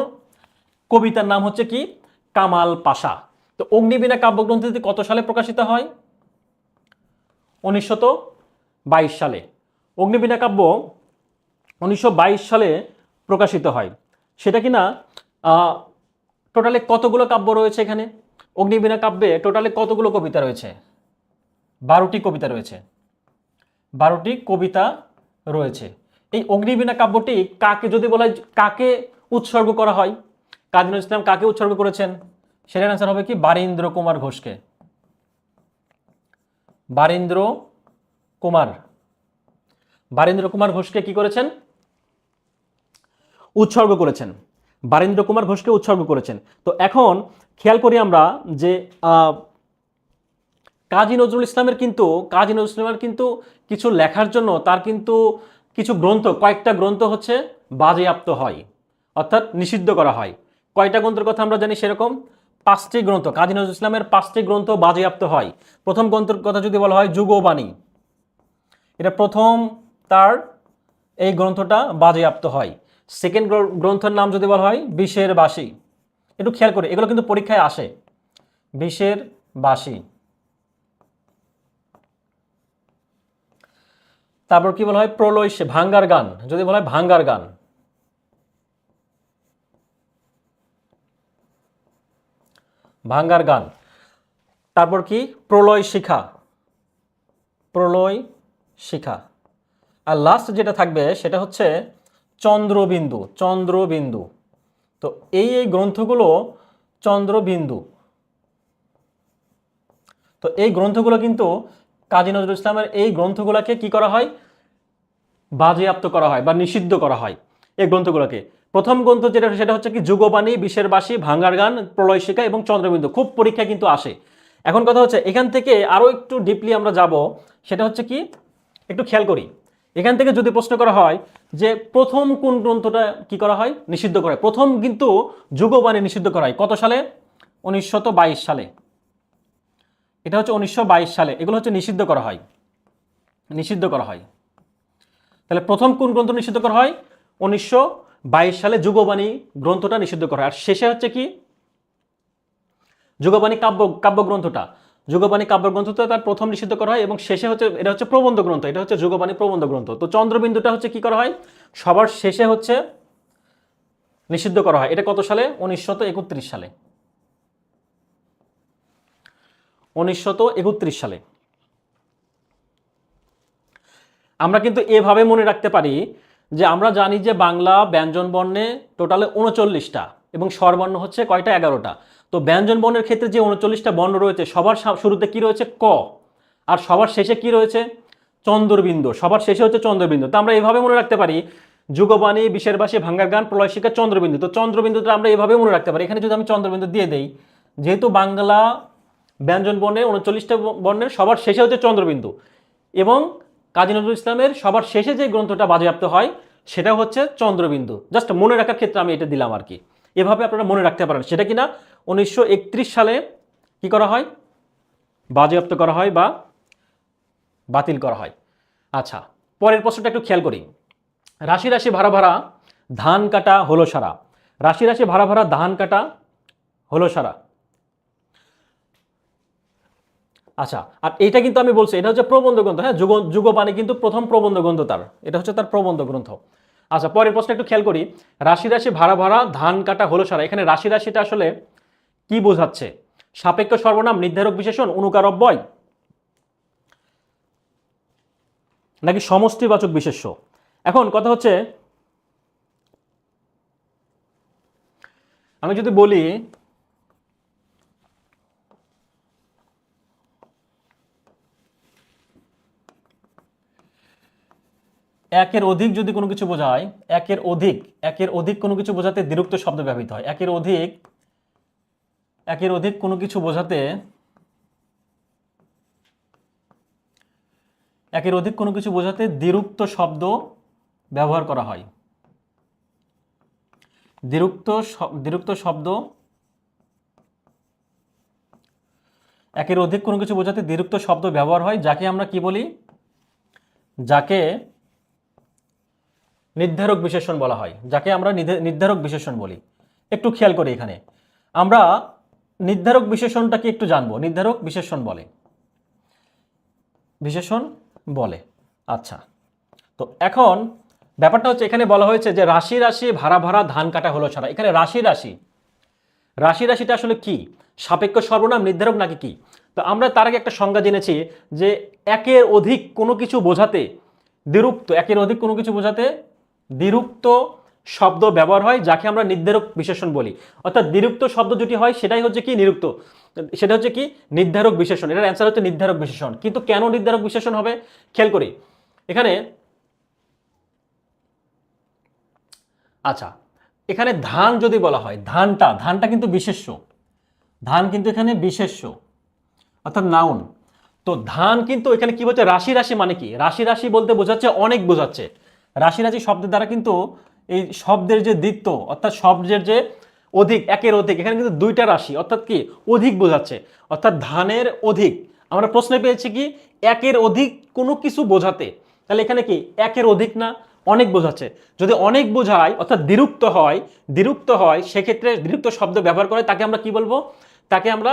Speaker 1: কবিতার নাম হচ্ছে কি? কামাল পাশা। তো অগ্নিবীণা কাব্যগ্রন্থটি কত সালে প্রকাশিত হয়? 1922 সালে। অগ্নিবীণা কাব্য 1922 সালে প্রকাশিত হয়। সেটা কিনা টোটালে কতগুলো কাব্য রয়েছে এখানে? অগ্নিবীণা কাব্যে টোটালে কতগুলো কবিতা রয়েছে? 12টি কবিতা রয়েছে। 12টি কবিতা রয়েছে। এই অগ্নিবীণা কাব্যটি কাকে, যদি বলা হয় কাকে উৎসর্গ করা হয়, কাজী নজরুল ইসলাম কাকে উৎসর্গ করেছেন? সেটার অ্যান্সার হবে কি? বারীন্দ্র কুমার ঘোষকে। বারীন্দ্র কুমার, বারীন্দ্র কুমার ঘোষকে কি করেছেন? উৎসর্গ করেছেন। বারীন্দ্র কুমার ঘোষকে উৎসর্গ করেছেন। তো এখন খেয়াল করি আমরা যে কাজী নজরুল ইসলামের কিন্তু কিছু লেখার জন্য তার কিন্তু কিছু গ্রন্থ, কয়েকটা গ্রন্থ হচ্ছে বাজেয়াপ্ত হয়, অর্থাৎ নিষিদ্ধ করা হয়। কয়টা গ্রন্থের কথা আমরা জানি? সেরকম 5টি গ্রন্থ, কাজী নজরুল ইসলামের 5টি গ্রন্থ বাজেয়াপ্ত হয়। প্রথম গ্রন্থের কথা যদি বলা হয় যুগবাণী, এটা প্রথম তার এই গ্রন্থটা বাজেয়াপ্ত হয়। সেকেন্ড গ্রন্থের নাম যদি বলা হয় বিষের বাসী, একটু খেয়াল করে, এগুলো কিন্তু পরীক্ষায় আসে। বিষের বাসী। তারপর কি বলা হয়? প্রলয়, ভাঙ্গার গান, যদি বলা হয় ভাঙ্গার গান। ভাঙ্গার গান। তারপর কি? প্রলয় শিখা, প্রলয় শিখা। আর লাস্ট যেটা থাকবে সেটা হচ্ছে চন্দ্রবিন্দু। চন্দ্রবিন্দু, তো এই গ্রন্থগুলো চন্দ্রবিন্দু, তো এই গ্রন্থগুলো কিন্তু কাজী নজরুল ইসলামের এই গ্রন্থগুলোকে কি করা হয়, বাজেয়াপ্ত করা হয় বা নিষিদ্ধ করা হয় এই গ্রন্থগুলোকে। প্রথম গ্রন্থ যেটা সেটা হচ্ছে কি যুগবাণী, বিষের বাসী, ভাঙ্গার গান, প্রলয়শিখা এবং চন্দ্রবিন্দু। খুব পরীক্ষা কিন্তু আসে। এখন কথা হচ্ছে এখান থেকে আরো একটু ডিপলি আমরা যাব, সেটা হচ্ছে কি একটু খেয়াল করি। এখান থেকে যদি প্রশ্ন করা হয় যে প্রথম কোন গ্রন্থটা কি করা হয়, নিষিদ্ধ করা হয়, প্রথম কিন্তু যুগবাণী নিষিদ্ধ করা হয় কত সালে, 1922 সালে। এটা হচ্ছে 1922 সালে, এগুলো হচ্ছে নিষিদ্ধ করা হয়, নিষিদ্ধ করা হয়। তাহলে প্রথম কোন গ্রন্থ নিষিদ্ধ করা হয়, 1922 সালে যুগবাণী গ্রন্থটা নিষিদ্ধ করা হয়। আর শেষে হচ্ছে কি যুগবাণী কাব্যগ্রন্থটা, যুগবাণী কাব্যগ্রন্থটা তার প্রথম নিষিদ্ধ করা হয় এবং শেষে হচ্ছে এটা হচ্ছে প্রবন্ধ গ্রন্থ, এটা হচ্ছে যুগবাণী প্রবন্ধ গ্রন্থ। তো চন্দ্রবিন্দুটা হচ্ছে কি করা হয়, সবার শেষে হচ্ছে নিষিদ্ধ করা হয়। এটা কত সালে, 1931 সালে, 1931 সালে। আমরা কিন্তু এভাবে মনে রাখতে পারি যে আমরা জানি যে বাংলা ব্যঞ্জন বর্ণে টোটালে 39টা এবং স্বরবর্ণ হচ্ছে কয়টা, 11টা। তো ব্যঞ্জন বর্ণের ক্ষেত্রে যে 39টা বর্ণ রয়েছে, সবার শুরুতে কি রয়েছে, ক, আর সবার শেষে কি রয়েছে, চন্দ্রবিন্দু, সবার শেষে হচ্ছে চন্দ্রবিন্দু। তো আমরা এভাবে মনে রাখতে পারি যুগবাণী, বিষের বাসী, ভাঙ্গার গান, প্রলয়শিখা, চন্দ্রবিন্দু। তো চন্দ্রবিন্দুটা আমরা এভাবে মনে রাখতে পারি। এখানে যদি আমি চন্দ্রবিন্দু দিয়ে দেই, যেহেতু বাংলা ব্যঞ্জন বর্ণে 39টা বর্ণের সবার শেষে হচ্ছে চন্দ্রবিন্দু এবং কাজী নজরুল ইসলামের সবার শেষে যে গ্রন্থটা বাজেয়াপ্ত হয় সেটা হচ্ছে চন্দ্রবিন্দু। জাস্ট মনে রাখার ক্ষেত্রে আমি এটা দিলাম আর কি, এভাবে আপনারা মনে রাখতে পারেন। সেটা কিনা 1931 সালে কি করা হয়, বাজেয়াপ্ত করা হয় বা বাতিল করা হয়। আচ্ছা, পরের প্রশ্নটা একটু খেয়াল করি। রাশি রাশি ভাড়া ভাড়া ধান কাটা হলো সারা, রাশি রাশি ভাড়া ভাড়া ধান কাটা হলো সারা। আচ্ছা, আর এটা কিন্তু আমি বলছি এটা হচ্ছে প্রবন্ধ গ্রন্থ, হ্যাঁ, যুগবাণী কিন্তু প্রথম প্রবন্ধ গ্রন্থ তার, এটা হচ্ছে তার প্রবন্ধ গ্রন্থ। আচ্ছা, পরের প্রশ্ন একটু খেয়াল করি। রাশি রাশি ভাড়া ভাড়া ধান কাটা হলো সারা, এখানে রাশি রাশিটা আসলে কি বোঝাচ্ছে, সাপেক্ষ সর্বনাম, নির্ধারক বিশেষণ, অনুকার অব্যয় নাকি সমষ্টিবাচক বিশেষ্য? এখন কথা হচ্ছে আমি যদি বলি একের অধিক যদি কোনো কিছু বোঝায়, একের অধিক কোনো কিছু বোঝাতে দ্বিরুক্ত শব্দ ব্যবহৃত হয়। একের অধিক কোনো কিছু বোঝাতে, একের অধিক কোনো কিছু বোঝাতে দ্বিরুক্ত শব্দ ব্যবহার করা হয়। দ্বিরুক্ত শব্দ, একের অধিক কোনো কিছু বোঝাতে দ্বিরুক্ত শব্দ ব্যবহার হয়, যাকে আমরা কি বলি, যাকে নির্ধারক বিশেষণ বলা হয়, যাকে আমরা নির্ধারক বিশেষণ বলি। একটু খেয়াল করি, এখানে আমরা নির্ধারক বিশেষণটাকে একটু জানবো। নির্ধারক বিশেষণ বলে। আচ্ছা, তো এখন ব্যাপারটা হচ্ছে এখানে বলা হয়েছে যে রাশি রাশি ভাড়া ভাড়া ধান কাটা হলো সারা। এখানে রাশি রাশিটা আসলে কি, সাপেক্ষ সর্বনাম, নির্ধারক নাকি কি? তো আমরা তার আগে একটা সংজ্ঞা জেনেছি যে একের অধিক কোনো কিছু বোঝাতে দ্বিরুক্ত, একের অধিক কোনো কিছু বোঝাতে দ্বিরুক্ত শব্দ ব্যবহার হয়, যাকে আমরা নির্ধারক বিশেষণ বলি। অর্থাৎ দ্বিরুক্ত শব্দ যেটি হয় সেটাই হচ্ছে কি নিরুক্ত, সেটা হচ্ছে কি নির্ধারক বিশেষণ। এটার অ্যান্সার হচ্ছে নির্ধারক বিশেষণ। কিন্তু কেন নির্ধারক বিশেষণ হবে খেয়াল করি এখানে। আচ্ছা, এখানে ধান যদি বলা হয়, ধানটা কিন্তু বিশেষ্য, ধান কিন্তু এখানে বিশেষ্য অর্থাৎ নাউন। তো ধান কিন্তু এখানে কি বলছে, রাশি রাশি মানে কি, রাশি রাশি বলতে বোঝাচ্ছে অনেক বোঝাচ্ছে। রাশি রাশি শব্দের দ্বারা কিন্তু এই শব্দের যে দ্বিত্ব অর্থাৎ শব্দের যে অধিক, একের অধিক, এখানে কিন্তু দুইটা রাশি অর্থাৎ কি অধিক বোঝাচ্ছে। অর্থাৎ ধানের অধিক, আমরা প্রশ্নে পেয়েছি কি একের অধিক কোনো কিছু বোঝাতে, তাহলে এখানে কি একের অধিক না অনেক বোঝাচ্ছে। যদি অনেক বোঝায় অর্থাৎ দ্বিরুক্ত হয় সেক্ষেত্রে দ্বিরুক্ত শব্দ ব্যবহার করে তাকে আমরা কি বলবো, তাকে আমরা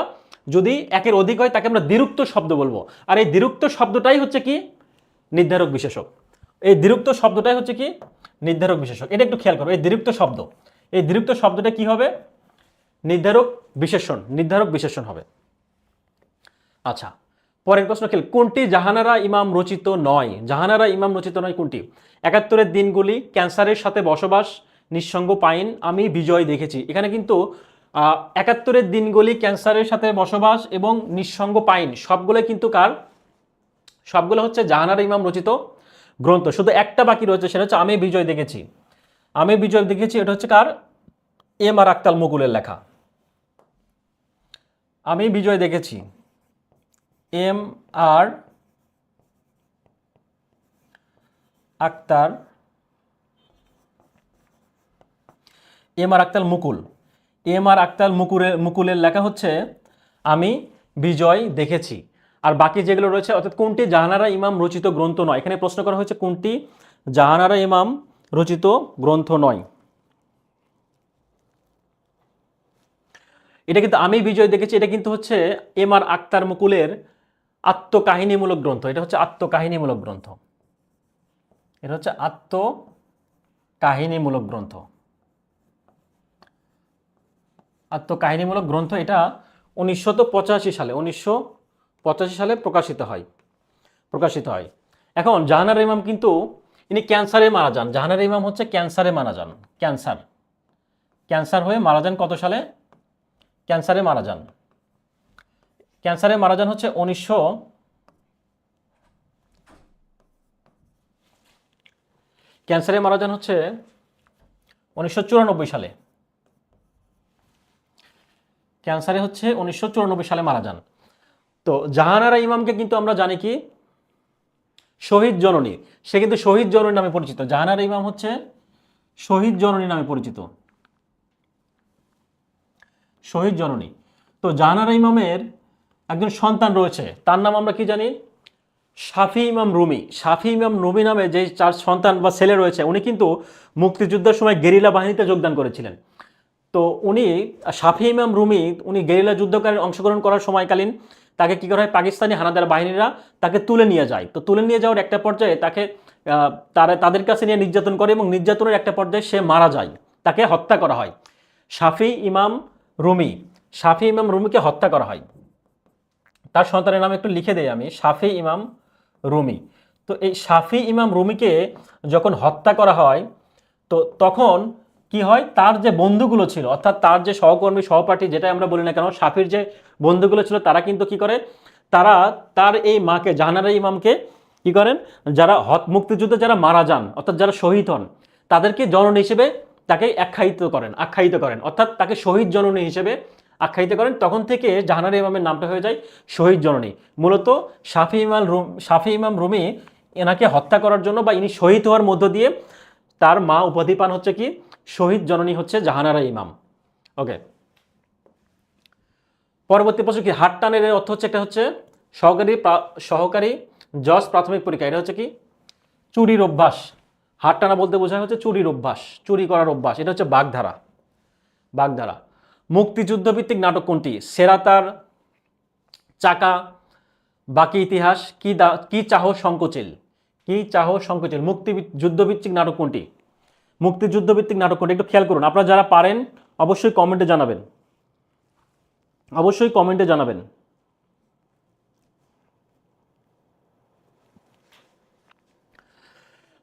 Speaker 1: যদি একের অধিক হয় তাকে আমরা দ্বিরুক্ত শব্দ বলবো। আর এই দ্বিরুক্ত শব্দটাই হচ্ছে কি নির্ধারক বিশেষক। এই দ্বিরুক্ত শব্দটাই হচ্ছে কি নির্ধারক বিশেষক। এটা একটু খেয়াল করো, এই দ্বিরুক্ত শব্দটা কি হবে, নির্ধারক বিশেষণ হবে। আচ্ছা, পরের প্রশ্ন খেল, কোনটি জাহানারা ইমাম রচিত নয়? জাহানারা ইমাম রচিত নয় কোনটি? 71-এর দিনগুলি, ক্যান্সারের সাথে বসবাস, নিঃসঙ্গ পাইন, আমি বিজয় দেখেছি। এখানে কিন্তু 71-এর দিনগুলি, ক্যান্সারের সাথে বসবাস এবং নিঃসঙ্গ পাইন সবগুলো কিন্তু কার? সবগুলো হচ্ছে জাহানারা ইমাম রচিত গ্রন্থ। শুধু একটা বাকি রয়েছে, সেটা হচ্ছে আমি বিজয় দেখেছি। আমি বিজয় দেখেছি, এটা হচ্ছে কার? এম আর আক্তার মুকুলের লেখা। আমি বিজয় দেখেছি, M R Akter, M R Akter মুকুল, এম আর আক্তার মুকুলের লেখা হচ্ছে আমি বিজয় দেখেছি। আর বাকি যেগুলো রয়েছে, অর্থাৎ কোনটি জাহানারা ইমাম রচিত গ্রন্থ নয়? এখানে প্রশ্ন করা হয়েছে কোনটি জাহানারা ইমাম রচিত গ্রন্থ নয়। এটা কিন্তু আমি বিজয় দেখেছি, এটা কিন্তু হচ্ছে এম আর আক্তার মুকুলের আত্মকাহিনীমূলক গ্রন্থ। এটা হচ্ছে আত্মকাহিনীমূলক গ্রন্থ, এটা হচ্ছে আত্মকাহিনীমূলক গ্রন্থ। আত্মকাহিনীমূলক গ্রন্থ এটা 1985 সালে, 1985 সালে প্রকাশিত হয়। এখন জাহানারা ইমাম কিন্তু ইনি ক্যান্সারে মারা যান। জাহানারা ইমাম হচ্ছে ক্যান্সারে মারা যান। ক্যান্সার হয়ে মারা যান কত সালে? ক্যান্সারে মারা যান হচ্ছে 1994 সালে। ক্যান্সারে হচ্ছে 1994 সালে মারা যান। তো জাহানারা ইমামকে কিন্তু আমরা জানি কি শহীদ জননী। সে কিন্তু শহীদ জননী নামে পরিচিত। জাহানারা ইমাম হচ্ছে শহীদ জননী নামে পরিচিত, শহীদ জননী। তো জাহানারা ইমামের একজন সন্তান রয়েছে, তার নাম আমরা কি জানি? শাফি ইমাম রুমি। শাফি ইমাম রুমি নামে যে 4 সন্তান বা ছেলে রয়েছে, উনি কিন্তু মুক্তিযুদ্ধের সময় গেরিলা বাহিনীতে যোগদান করেছিলেন। তো উনি শাফি ইমাম রুমি, উনি গেরিলা যুদ্ধকারী অংশগ্রহণ করার সময়কালীন তাকে কী করা হয়? পাকিস্তানি হানাদার বাহিনীরা তাকে তুলে নিয়ে যায়। তো তুলে নিয়ে যাওয়ার একটা পর্যায়ে তাকে তাদের কাছে নিয়ে নির্যাতন করে এবং নির্যাতনের একটা পর্যায়ে সে মারা যায়, তাকে হত্যা করা হয়। শাফি ইমাম রুমিকে হত্যা করা হয়। তার সন্তানের নাম একটু লিখে দেই আমি, শাফি ইমাম রুমি। তো এই শাফি ইমাম রুমিকে যখন হত্যা করা হয়, তো তখন কি হয়? তার যে বন্ধুগুলো ছিল, অর্থাৎ তার যে সহকর্মী সহপাঠী, যেটা আমরা বলি না কেন, শাফির যে বন্ধুগুলো ছিল, তারা কিন্তু কি করে? তারা তার এই মাকে, জাহানারা ইমামকে কি করেন? যারা মুক্তিযুদ্ধে যারা মারা যান, অর্থাৎ যারা শহীদ হন, তাদেরকে জননী হিসেবে তাকে আখ্যায়িত করেন, অর্থাৎ তাকে শহীদ জননী হিসেবে আখ্যায়িত করেন। তখন থেকে জাহানারা ইমামের নামটা হয়ে যায় শহীদ জননী। মূলত শাফি ইমাম রুমি এনাকে হত্যা করার জন্য, বা ইনি শহীদ হওয়ার মধ্য দিয়ে তার মা উপাধি পান হচ্ছে কি শহীদ জননী, হচ্ছে জাহানারা ইমাম। ওকে, পরবর্তী প্রশ্ন কি? হাটটানের অর্থ হচ্ছে, একটা হচ্ছে সহকারী জজ প্রাথমিক পরীক্ষা। এটা হচ্ছে কি? চুরির অভ্যাস। হাটটানা বলতে বোঝায় হচ্ছে চুরির অভ্যাস, চুরি করার অভ্যাস। এটা হচ্ছে বাগধারা। মুক্তিযুদ্ধ ভিত্তিক নাটক কোনটি? সেরাতার, চাকা, বাকি ইতিহাস, কি চাহো সংকোচিল। মুক্তিযুদ্ধ ভিত্তিক নাটক কোনটি? একটু খেয়াল করুন, আপনারা যারা পারেন অবশ্যই কমেন্টে জানাবেন।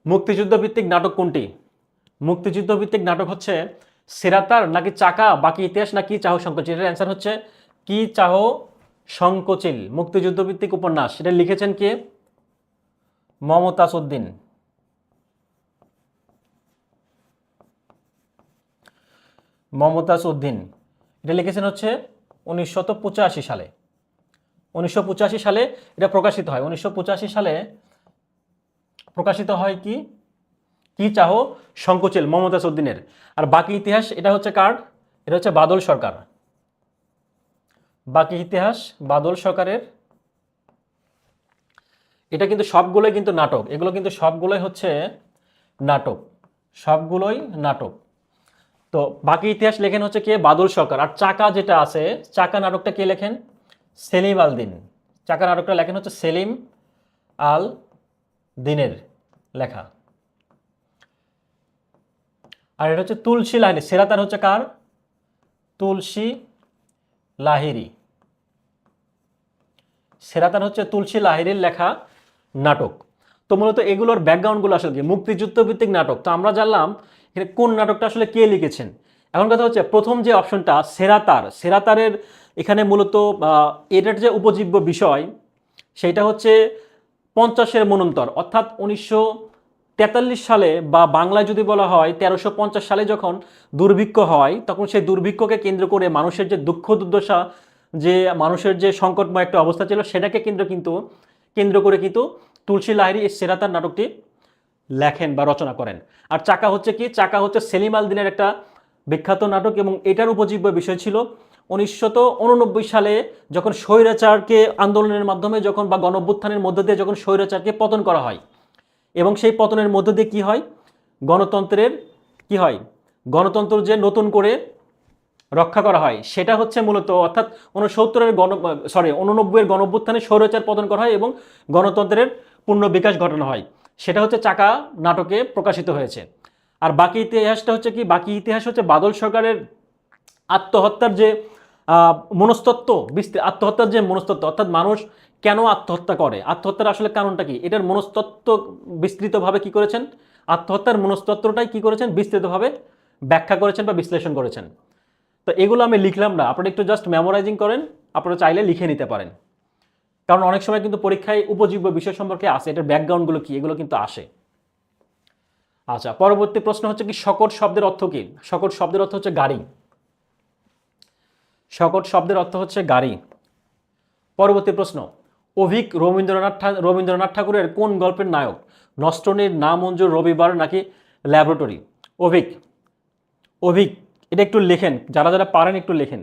Speaker 1: মুক্তিযুদ্ধ ভিত্তিক নাটক কোনটি? মুক্তিযুদ্ধ ভিত্তিক নাটক হচ্ছে সেরাতার, নাকি চাকা, বাকি ইতিহাস, না কি চাহো সংকোচিল। এর অ্যান্সার হচ্ছে কি চাহো সংকোচিল। মুক্তিযুদ্ধ ভিত্তিক উপন্যাস। এটা লিখেছেন কে? মমতাজ উদ্দিন। এটা লিখেছেন হচ্ছে 1985 সালে। 1985 সালে এটা প্রকাশিত হয়। 1985 সালে প্রকাশিত হয় কি চাহো সংকোচিল, মমতাজ উদ্দিনের। আর বাকি ইতিহাস, এটা হচ্ছে কার? এটা হচ্ছে বাদল সরকার। বাকি ইতিহাস বাদল সরকারের। এটা কিন্তু সবগুলোই কিন্তু নাটক। এগুলো কিন্তু সবগুলোই হচ্ছে নাটক। তো বাকি ইতিহাস লেখেন হচ্ছে কে? বাদল সরকার। আর চাকা যেটা আছে, চাকা নাটকটা কে লেখেন? সেলিম আল দিন। চাকা নাটকটা লেখেন হচ্ছে সেলিম আল দিনের লেখা। আর এটা হচ্ছে তুলসী লাহিড়ী। সেরাতার হচ্ছে কার? তুলসী লাহিড়ী। সেরাতার হচ্ছে তুলসী লাহিড়ীর লেখা নাটক। তো মূলত এগুলোর ব্যাকগ্রাউন্ডগুলো আসলে কি, মুক্তিযুদ্ধ ভিত্তিক নাটক। তো আমরা জানলাম এখানে কোন নাটকটা আসলে কে লিখেছেন। এখন কথা হচ্ছে প্রথম যে অপশনটা সেরাতার, সেরাতারের এখানে মূলত এটার যে উপজীব্য বিষয় সেইটা হচ্ছে 50-এর মনন্তর, অর্থাৎ 1943 সালে, বা বাংলায় যদি বলা হয় 1350 সালে যখন দুর্ভিক্ষ হয়, তখন সেই দুর্ভিক্ষকে কেন্দ্র করে মানুষের যে দুঃখ দুর্দশা, যে মানুষের যে সংকটময় একটা অবস্থা ছিল, সেটাকে কেন্দ্র করে কিন্তু তুলসী লাহিড়ী এই সেরাতার নাটকটি লেখেন বা রচনা করেন। আর চাকা হচ্ছে কি, চাকা হচ্ছে সেলিম আল দিনের একটা বিখ্যাত নাটক, এবং এটার উপজীব্য বিষয় ছিল 1989 সালে যখন স্বৈরাচারকে আন্দোলনের মাধ্যমে যখন বা গণঅভ্যুত্থানের মধ্য দিয়ে যখন স্বৈরাচারকে পতন করা হয়, এবং সেই পতনের মধ্য দিয়ে কি হয়, গণতন্ত্রের কি হয়, গণতন্ত্র যে নতুন করে রক্ষা করা হয়, সেটা হচ্ছে মূলত, অর্থাৎ 89-এর গণঅভ্যুত্থানে স্বৈরাচার পতন করা হয় এবং গণতন্ত্রের পূর্ণ বিকাশ ঘটানো হয়। সেটা হচ্ছে চাকা নাটকে প্রকাশিত হয়েছে। আর বাকি ইতিহাসটা হচ্ছে কি, বাকি ইতিহাস হচ্ছে বাদল সরকারের আত্মহত্যার যে মনস্তত্ত্ব, আত্মহত্যার যে মনস্তত্ত্ব, অর্থাৎ মানুষ কেন আত্মহত্যা করে, আত্মহত্যার আসলে কারণটা কি, এটার মনস্তত্ত্ব বিস্তৃতভাবে কি করেছেন, আত্মহত্যার মনস্তত্ত্বটাই কি করেছেন, বিস্তৃতভাবে ব্যাখ্যা করেছেন বা বিশ্লেষণ করেছেন। তো এগুলো আমি লিখলাম না, আপনারা একটু জাস্ট মেমোরাইজিং করেন, আপনারা চাইলে লিখে নিতে পারেন, কারণ অনেক সময় কিন্তু পরীক্ষায় উপজীব্য বিষয় সম্পর্কে আসে, এটার ব্যাকগ্রাউন্ডগুলো কি, এগুলো কিন্তু আসে। আচ্ছা, পরবর্তী প্রশ্ন হচ্ছে কি, শকট শব্দের অর্থ কি। শকট শব্দের অর্থ হচ্ছে গাড়ি। শকট শব্দের অর্থ হচ্ছে গাড়ি। পরবর্তী প্রশ্ন, অভিক রবীন্দ্রনাথ ঠাকুরের কোন গল্পের নায়ক? নষ্টনীর, না মঞ্জুর, রবিবার, নাকি ল্যাবরেটরি? অভিক, অভিক, এটা একটু লেখেন, যারা যারা পারেন একটু লেখেন।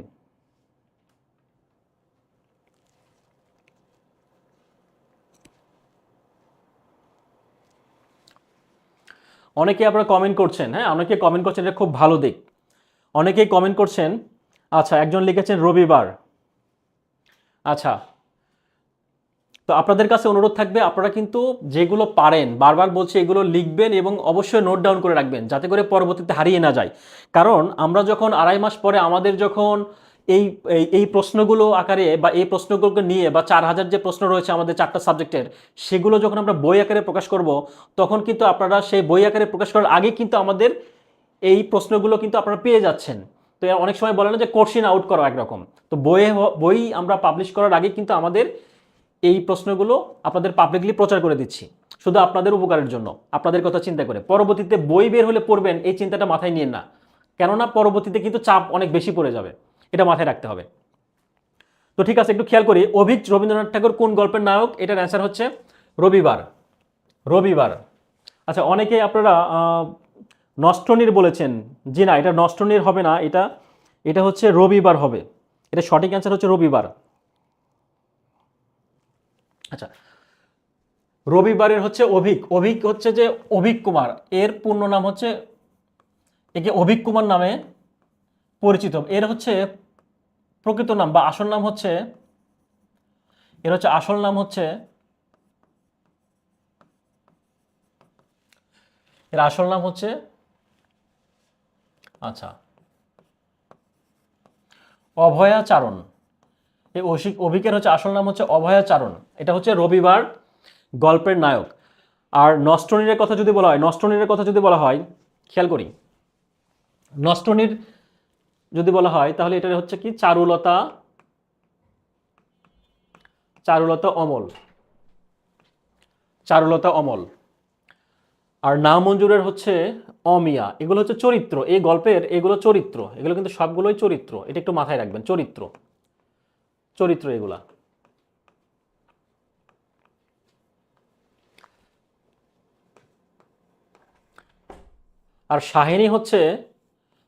Speaker 1: অনেকে আপনারা কমেন্ট করছেন, হ্যাঁ, অনেকে কমেন্ট করছেন, এটা খুব ভালো দিক, অনেকেই কমেন্ট করছেন। আচ্ছা, একজন লিখেছেন রবিবার। আচ্ছা, তো আপনাদের কাছে অনুরোধ থাকবে, আপনারা কিন্তু যেগুলো পারেন, বারবার বলছি, এগুলো লিখবেন এবং অবশ্যই নোট ডাউন করে রাখবেন, যাতে করে পরবর্তীতে হারিয়ে না যায়। কারণ আমরা যখন 2.5 মাস পরে আমাদের যখন এই এই প্রশ্নগুলো আকারে বা এই প্রশ্নগুলোকে নিয়ে, বা 4000 যে প্রশ্ন রয়েছে আমাদের 4টা সাবজেক্টের, সেগুলো যখন আমরা বই আকারে প্রকাশ করব, তখন কিন্তু আপনারা সেই বই আকারে প্রকাশ করার আগে কিন্তু আমাদের এই প্রশ্নগুলো কিন্তু আপনারা পেয়ে যাচ্ছেন। তো অনেক সময় বলে না যে কোশ্চেন আউট করা একরকম, তো বই আমরা পাবলিশ করার আগে কিন্তু আমাদের এই প্রশ্নগুলো আপনাদের পাবলিকলি প্রচার করে দিচ্ছি, শুধু আপনাদের উপকারের জন্য, আপনাদের কথা চিন্তা করে। পরবর্তীতে বই বের হলে পড়বেন, এই চিন্তাটা মাথায় নিয়েন না, কেননা পরবর্তীতে কিন্তু চাপ অনেক বেশি পড়ে যাবে, এটা মাথায় রাখতে হবে। তো ঠিক আছে, একটু খেয়াল করি, অভিক রবীন্দ্রনাথ ঠাকুর কোন গল্পের নায়ক? এটার অ্যান্সার হচ্ছে রবিবার। রবিবার। আচ্ছা, অনেকে আপনারা নষ্টনীর বলেছেন, জি না, এটা নষ্টনীর হবে না, এটা এটা হচ্ছে রবিবার হবে, এটা সঠিক অ্যান্সার হচ্ছে রবিবার। আচ্ছা, রবিবারের হচ্ছে অভিক, অভিক হচ্ছে যে অভিক কুমার, এর পূর্ণ নাম হচ্ছে, একে অভিক কুমার নামে পরিচিত, এর হচ্ছে প্রকৃত নাম বা আসল নাম হচ্ছে, এর হচ্ছে আসল নাম হচ্ছে, এর আসল নাম হচ্ছে, আচ্ছা, অভয়াচারণ। এই অভিকের হচ্ছে আসল নাম হচ্ছে অভয়াচারণ, এটা হচ্ছে রবিবার গল্পের নায়ক। আর নষ্টনীরের কথা যদি বলা হয়, নষ্টনীরের কথা যদি বলা হয়, খেয়াল করি, নষ্টনীর যদি বলা হয়, তাহলে এটা হচ্ছে কি, চারুলতা, চারুলতা অমল, চারুলতা অমল। আর না মঞ্জুরের হচ্ছে অমিয়া। এগুলো হচ্ছে চরিত্র, এই গল্পের এগুলো চরিত্র, এগুলো কিন্তু সবগুলোই চরিত্র, এটা একটু মাথায় রাখবেন, চরিত্র, চরিত্র এগুলা। আর শাহিনী হচ্ছে,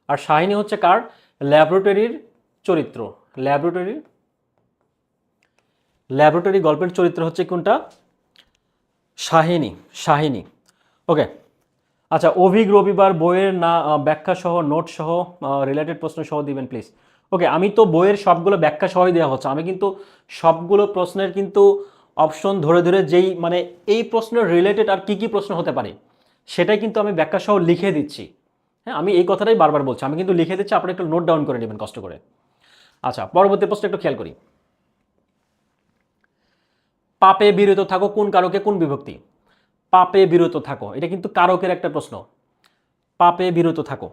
Speaker 1: আর শাহিনী হচ্ছে কার? ল্যাবরেটরির চরিত্র, ল্যাবরেটরির, ল্যাবরেটরি গল্পের চরিত্র হচ্ছে কোনটা? শাহিনী, শাহিনী। ওকে। আচ্ছা, অভিক রবিবার বইয়ের না ব্যাখ্যা সহ, নোট সহ, রিলেটেড প্রশ্ন সহ দিবেন প্লিজ। ওকে, আমি তো বইয়ের সবগুলো ব্যাখ্যা সহই দেওয়া হচ্ছে, আমি কিন্তু সবগুলো প্রশ্নের কিন্তু অপশন ধরে ধরে, যেই মানে এই প্রশ্নের রিলেটেড আর কি কি প্রশ্ন হতে পারে, সেটাই কিন্তু আমি ব্যাখ্যা সহ লিখে দিচ্ছি। হ্যাঁ, আমি এই কথাটাই বারবার বলছি, আমি কিন্তু লিখে দিচ্ছি, আপনারা একটু নোট ডাউন করে নেবেন কষ্ট করে। আচ্ছা, পরবর্তী প্রশ্ন একটু খেয়াল করি। পাপে বিরত থাকো কোন কারকে কোন বিভক্তি? পাপে বিরত থাকো, এটা কিন্তু কারকের একটা প্রশ্ন। পাপে বিরত থাকো।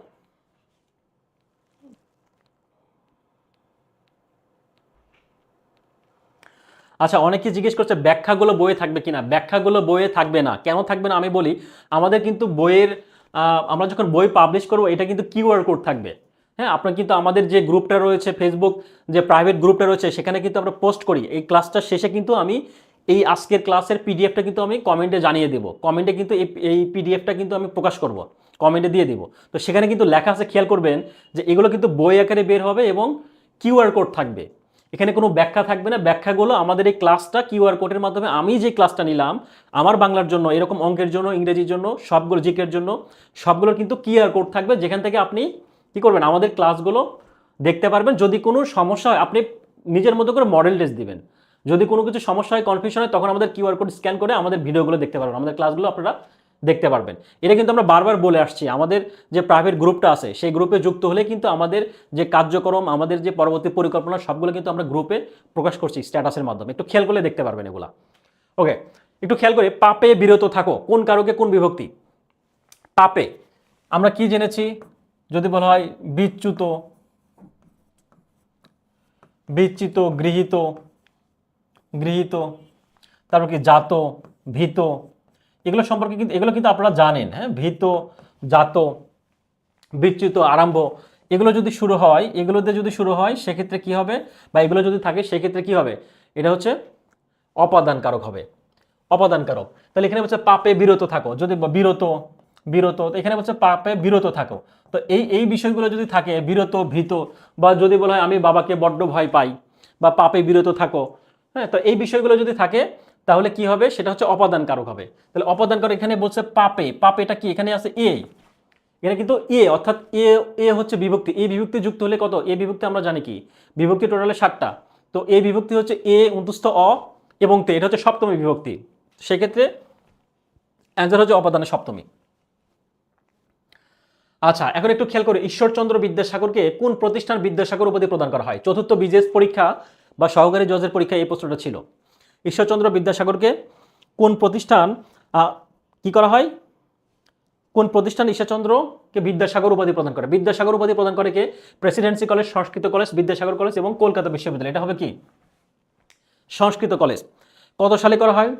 Speaker 1: আচ্ছা, অনেকে জিজ্ঞেস করছে ব্যাখ্যাগুলো বইয়ে থাকবে কিনা। ব্যাখ্যাগুলো বইয়ে থাকবে না। কেন থাকবে না আমি বলি। আমাদের কিন্তু বইয়ের আমরা যখন বই পাবলিশ করবো এটা কিন্তু কিউআর কোড থাকবে। হ্যাঁ, আপনার কিন্তু আমাদের যে গ্রুপটা রয়েছে ফেসবুক, যে প্রাইভেট গ্রুপটা রয়েছে সেখানে কিন্তু আমরা পোস্ট করি। এই ক্লাসটা শেষে কিন্তু আমি এই আজকের ক্লাসের পিডিএফটা কিন্তু আমি কমেন্টে জানিয়ে দেবো। কমেন্টে কিন্তু এই পিডিএফটা কিন্তু আমি প্রকাশ করব, কমেন্টে দিয়ে দিব। তো সেখানে কিন্তু লেখা আছে, খেয়াল করবেন যে এগুলো কিন্তু বই আকারে বের হবে এবং কিউআর কোড থাকবে। এখানে কোনো ব্যাখ্যা থাকবে না। ব্যাখ্যাগুলো আমাদের এই ক্লাসটা কিউআর কোডের মাধ্যমে, আমি যে ক্লাসটা নিলাম আমার বাংলার জন্য, এরকম অঙ্কের জন্য, ইংরেজির জন্য, সবগুলো জিকের জন্য, সবগুলোর কিন্তু কিউআর কোড থাকবে, যেখান থেকে আপনি কি করবেন আমাদের ক্লাসগুলো দেখতে পারবেন। যদি কোনো সমস্যা হয় আপনি নিজের মতো করে মডেল টেস্ট দিবেন। যদি কোনো কিছু সমস্যা হয়, কনফিউশন হয়, তখন আমাদের কিউআর কোড স্ক্যান করে আমাদের ভিডিওগুলো দেখতে পারবেন, আমাদের ক্লাসগুলো আপনারা দেখতে পারবেন। এটা কিন্তু আমরা বারবার বলে আসছি। আমাদের যে প্রাইভেট গ্রুপটা আছে সেই গ্রুপে যুক্ত হলে কিন্তু আমাদের যে কার্যক্রম, আমাদের যে পরবর্তী পরিকল্পনা সবগুলো কিন্তু আমরা গ্রুপে প্রকাশ করছি স্ট্যাটাসের মাধ্যমে। একটু খেয়াল করলে দেখতে পারবেন এগুলা। ওকে, একটু খেয়াল করে পাপে বিরত থাকো কোন কারকে কোন বিভক্তি? পাপে আমরা কি জেনেছি? যদি বলা হয় বিচ্যুত, বিচ্যুত, গৃহীত, গৃহীত, তারপর কি জাত, ভীত, এগুলো সম্পর্কে কিন্তু এগুলো কিন্তু আপনারা জানেন। হ্যাঁ, ভীত, জাত, বিচ্যুত, আরম্ভ, এগুলো যদি শুরু হয়, এগুলোতে যদি শুরু হয় সেক্ষেত্রে কি হবে, বা এগুলো যদি থাকে সেক্ষেত্রে কি হবে? এটা হচ্ছে অপাদান কারক হবে। অপাদান কারক। তাহলে এখানে বলছে পাপে বিরত থাকো, যদি বিরত, বিরত, এখানে বলছে পাপে বিরত থাকো। তো এই বিষয়গুলো যদি থাকে, বিরত, ভীত, বা যদি বলা হয় আমি বাবাকে বড্ড ভয় পাই, বা পাপে বিরত থাকো, হ্যাঁ, তো এই বিষয়গুলো যদি থাকে তাহলে কি হবে? সেটা হচ্ছে অপাদান কারক হবে। তাহলে অপাদান কারক এখানে বলছে পাপে, পাপেটা কি? এখানে আছে এ, এখানে কিন্তু এ, অর্থাৎ এ, এ হচ্ছে বিভক্তি। এ বিভক্তি যুক্ত হলে কত? এ বিভক্তি আমরা জানি কি, বিভক্তি টোটালে 7টা। তো এ বিভক্তি হচ্ছে এ উন্তস্থ অ এবং তে, এটা হচ্ছে সপ্তমী বিভক্তি। সেক্ষেত্রে অ্যান্সার হচ্ছে অপাদানের সপ্তমী। আচ্ছা, এখন একটু খেয়াল করে ঈশ্বরচন্দ্র বিদ্যাসাগরকে কোন প্রতিষ্ঠান বিদ্যাসাগর উপাধি প্রদান করা হয়? চতুর্থ বিজেস পরীক্ষা বা সহকারী জজের পরীক্ষায় এই প্রশ্নটা ছিল। ঈশ্বরচন্দ্র বিদ্যাসাগরকে কোন প্রতিষ্ঠান কি করা হয়? কোন প্রতিষ্ঠান ঈশ্বরচন্দ্রকে বিদ্যাসাগর উপাধি প্রদান করে? বিদ্যাসাগর উপাধি প্রদান করে কে? প্রেসিডেন্সি কলেজ, সংস্কৃত কলেজ, বিদ্যাসাগর কলেজ এবং কলকাতা বিশ্ববিদ্যালয়। এটা হবে কি? সংস্কৃত কলেজ। কত সালে করা হয়?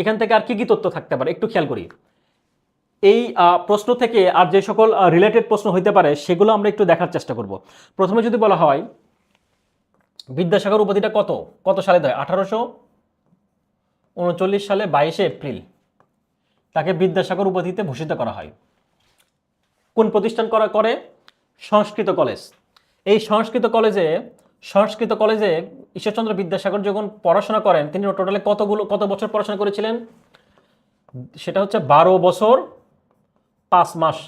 Speaker 1: এখান থেকে আর কি কি তথ্য থাকতে পারে একটু খেয়াল করি। এই প্রশ্ন থেকে আর যে সকল রিলেটেড প্রশ্ন হইতে পারে সেগুলো আমরা একটু দেখার চেষ্টা করব। প্রথমে যদি বলা হয় বিদ্যাসাগর উপাধিটা কত কত সালে দেয়? 1839 সালে 22 এপ্রিল তাকে বিদ্যাসাগর উপাধিতে ভূষিত করা হয়। কোন প্রতিষ্ঠান করে? সংস্কৃত কলেজ। এই সংস্কৃত কলেজে ঈশ্বরচন্দ্র বিদ্যাসাগর যখন পড়াশোনা করেন তিনি টোটালে কত বছর পড়াশোনা করেছিলেন? সেটা হচ্ছে 12 বছর 5 মাস।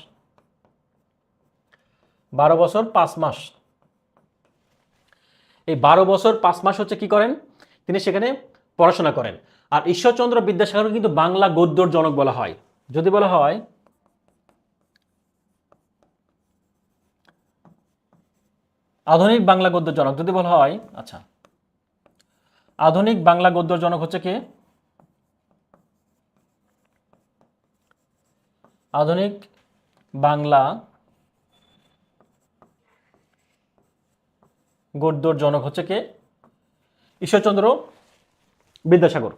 Speaker 1: 12 বছর 5 মাস। এই 12 বছর 5 মাস হচ্ছে কি করেন? তিনি সেখানে পড়াশোনা করেন। আর ঈশ্বরচন্দ্র বিদ্যাসাগর কিন্তু বাংলা গদ্যর জনক বলা হয়। যদি বলা হয় আধুনিক বাংলা গদ্যর জনক, যদি বলা হয় আচ্ছা আধুনিক বাংলা গদ্যর জনক হচ্ছে কে? আধুনিক বাংলা গদ্যর জনক হচ্ছে কে? ঈশ্বরচন্দ্র বিদ্যাসাগর।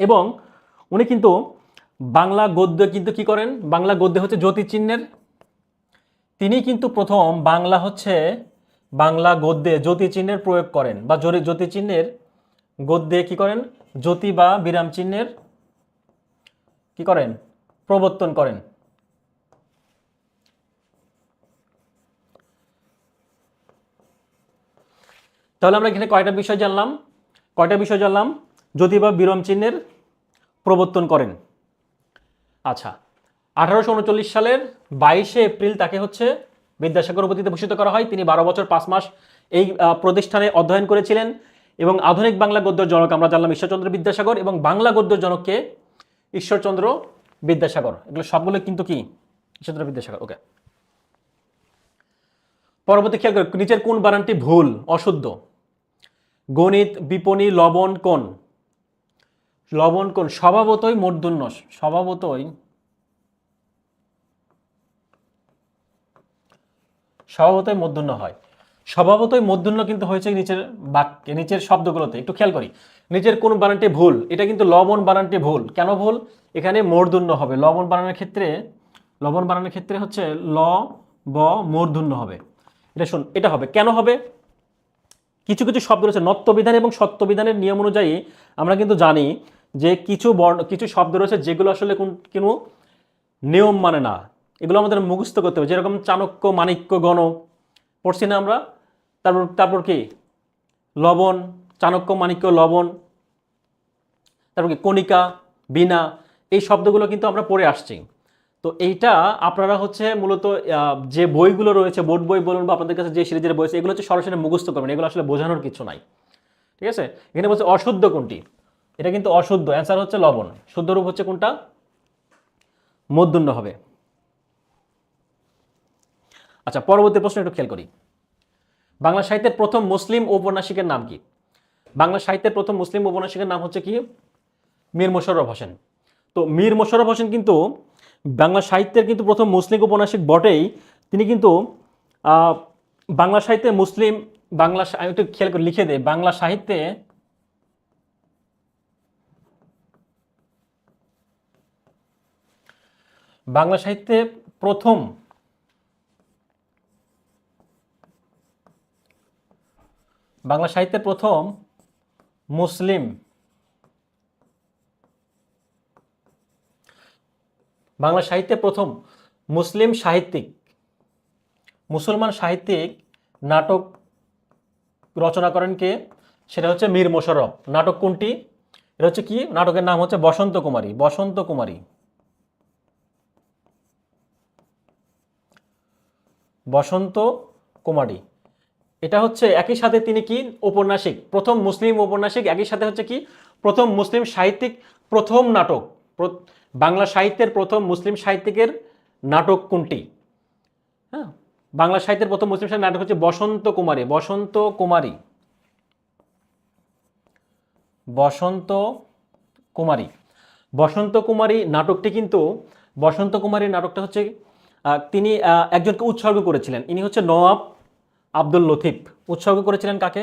Speaker 1: এবং উনি কিন্তু বাংলা গদ্য কিন্তু কি করেন? বাংলা গদ্য হচ্ছে জ্যোতিচিহ্নের, তিনি কিন্তু প্রথম বাংলা গদ্যে জ্যোতিচিহ্নের প্রয়োগ করেন, বা জ্যোতিচিহ্নের গদ্যে কি করেন? জ্যোতি বা বিরাম চিহ্নের কি করেন? প্রবর্তন করেন। তাহলে আমরা এখানে কয়টা বিষয় জানলাম? জ্যোতি বা বিরাম চিহ্নের প্রবর্তন করেন। আচ্ছা, 1839 সালের 22 এপ্রিল তাকে হচ্ছে বিদ্যাসাগর উপাধিতে ভূষিত করা হয়। তিনি 12 বছর 5 মাস এই প্রতিষ্ঠানে অধ্যয়ন করেছিলেন। এবং আধুনিক বাংলা গদ্যের জনক আমরা জানলাম ঈশ্বরচন্দ্র বিদ্যাসাগর, এবং বাংলা গদ্যের জনককে ঈশ্বরচন্দ্র বিদ্যাসাগর। এগুলো সবগুলো কিন্তু কি? ঈশ্বরচন্দ্র বিদ্যাসাগর। ওকে, পরবর্তী খেয়াল করে নিচের কোন বানানটি ভুল, অশুদ্ধ? গণিত, বিপণী, লবণ কোন? লবণ কোন? স্বভাবতই মূর্ধন্য, স্বভাবতই স্বভাবতই মূর্ধন্য হয়। স্বভাবতই মূর্ধন্য কিন্তু হয়েছে নিচের বাক্যে, নিচের শব্দগুলোতে। একটু খেয়াল করি, নিচের কোন বানানটি ভুল? এটা কিন্তু লবণ বানানটি ভুল। কেন ভুল? এখানে মূর্ধন্য হবে লবণ বানানোর ক্ষেত্রে। লবণ বানানোর ক্ষেত্রে হচ্ছে ল ব মূর্ধন্য হবে। এটা শুন, এটা হবে কেন হবে? কিছু কিছু শব্দ রয়েছে নত্যবিধান এবং সত্যবিধানের নিয়ম অনুযায়ী আমরা কিন্তু জানি যে কিছু বর্ণ, কিছু শব্দ রয়েছে যেগুলো আসলে কোনো নিয়ম মানে না, এগুলো আমাদের মুখস্থ করতে হবে। যেরকম চাণক্য, মাণিক্য, গণ পড়ছি না আমরা? তারপর তারপর কি লবণ, চাণক্য, মাণিক্য, লবণ, তারপর কি কণিকা, বীণা, এই শব্দগুলো কিন্তু আমরা পড়ে আসছি। তো এইটা আপনারা হচ্ছে মূলত যে বইগুলো রয়েছে, বোর্ড বই বলুন বা আপনাদের কাছে যে সিরিজের বই আছে, এগুলো হচ্ছে সরাসরি মুখস্থ করবেন, এগুলো আসলে বোঝানোর কিছু নাই। ঠিক আছে? এখানে বলছে অশুদ্ধ কোনটি? এটা কিন্তু অশুদ্ধ, অ্যান্সার হচ্ছে লবণ। শুদ্ধ রূপ হচ্ছে কোনটা? মূর্ধন্য হবে। আচ্ছা, পরবর্তী প্রশ্ন একটু খেয়াল করি। বাংলা সাহিত্যের প্রথম মুসলিম ঔপন্যাসিকের নাম কি? বাংলা সাহিত্যের প্রথম মুসলিম ঔপন্যাসিকের নাম হচ্ছে কি? মীর মোশাররফ হোসেন। তো মীর মোশাররফ হোসেন কিন্তু বাংলা সাহিত্যের কিন্তু প্রথম মুসলিম ঔপন্যাসিক বটেই। তিনি কিন্তু আহ, বাংলা সাহিত্যে মুসলিম, আমি একটু খেয়াল করে লিখে দেয়, বাংলা সাহিত্যে বাংলা সাহিত্যে প্রথম বাংলা সাহিত্যের প্রথম মুসলিম বাংলা সাহিত্যে প্রথম মুসলিম সাহিত্যিক, মুসলমান সাহিত্যিক নাটক রচনা করেন কে? সেটা হচ্ছে মীর মোশাররফ। নাটক কোনটি? এটা হচ্ছে কি? নাটকের নাম হচ্ছে বসন্ত কুমারী। বসন্ত কুমারী, বসন্ত কুমারী। এটা হচ্ছে একই সাথে তিনি কি ঔপন্যাসিক, প্রথম মুসলিম ঔপন্যাসিক, একই সাথে হচ্ছে কি প্রথম মুসলিম সাহিত্যিক, প্রথম নাটক। বাংলা সাহিত্যের প্রথম মুসলিম সাহিত্যিকের নাটক কোনটি? হ্যাঁ, বাংলা সাহিত্যের প্রথম মুসলিম সাহিত্যের নাটক হচ্ছে বসন্ত কুমারী। বসন্ত কুমারী, বসন্ত কুমারী। বসন্ত কুমারী নাটকটি কিন্তু, বসন্ত কুমারী নাটকটা হচ্ছে তিনি একজনকে উৎসর্গ করেছিলেন। ইনি হচ্ছে নওয়াব আব্দুল লতিফ। উৎসর্গ করেছিলেন কাকে?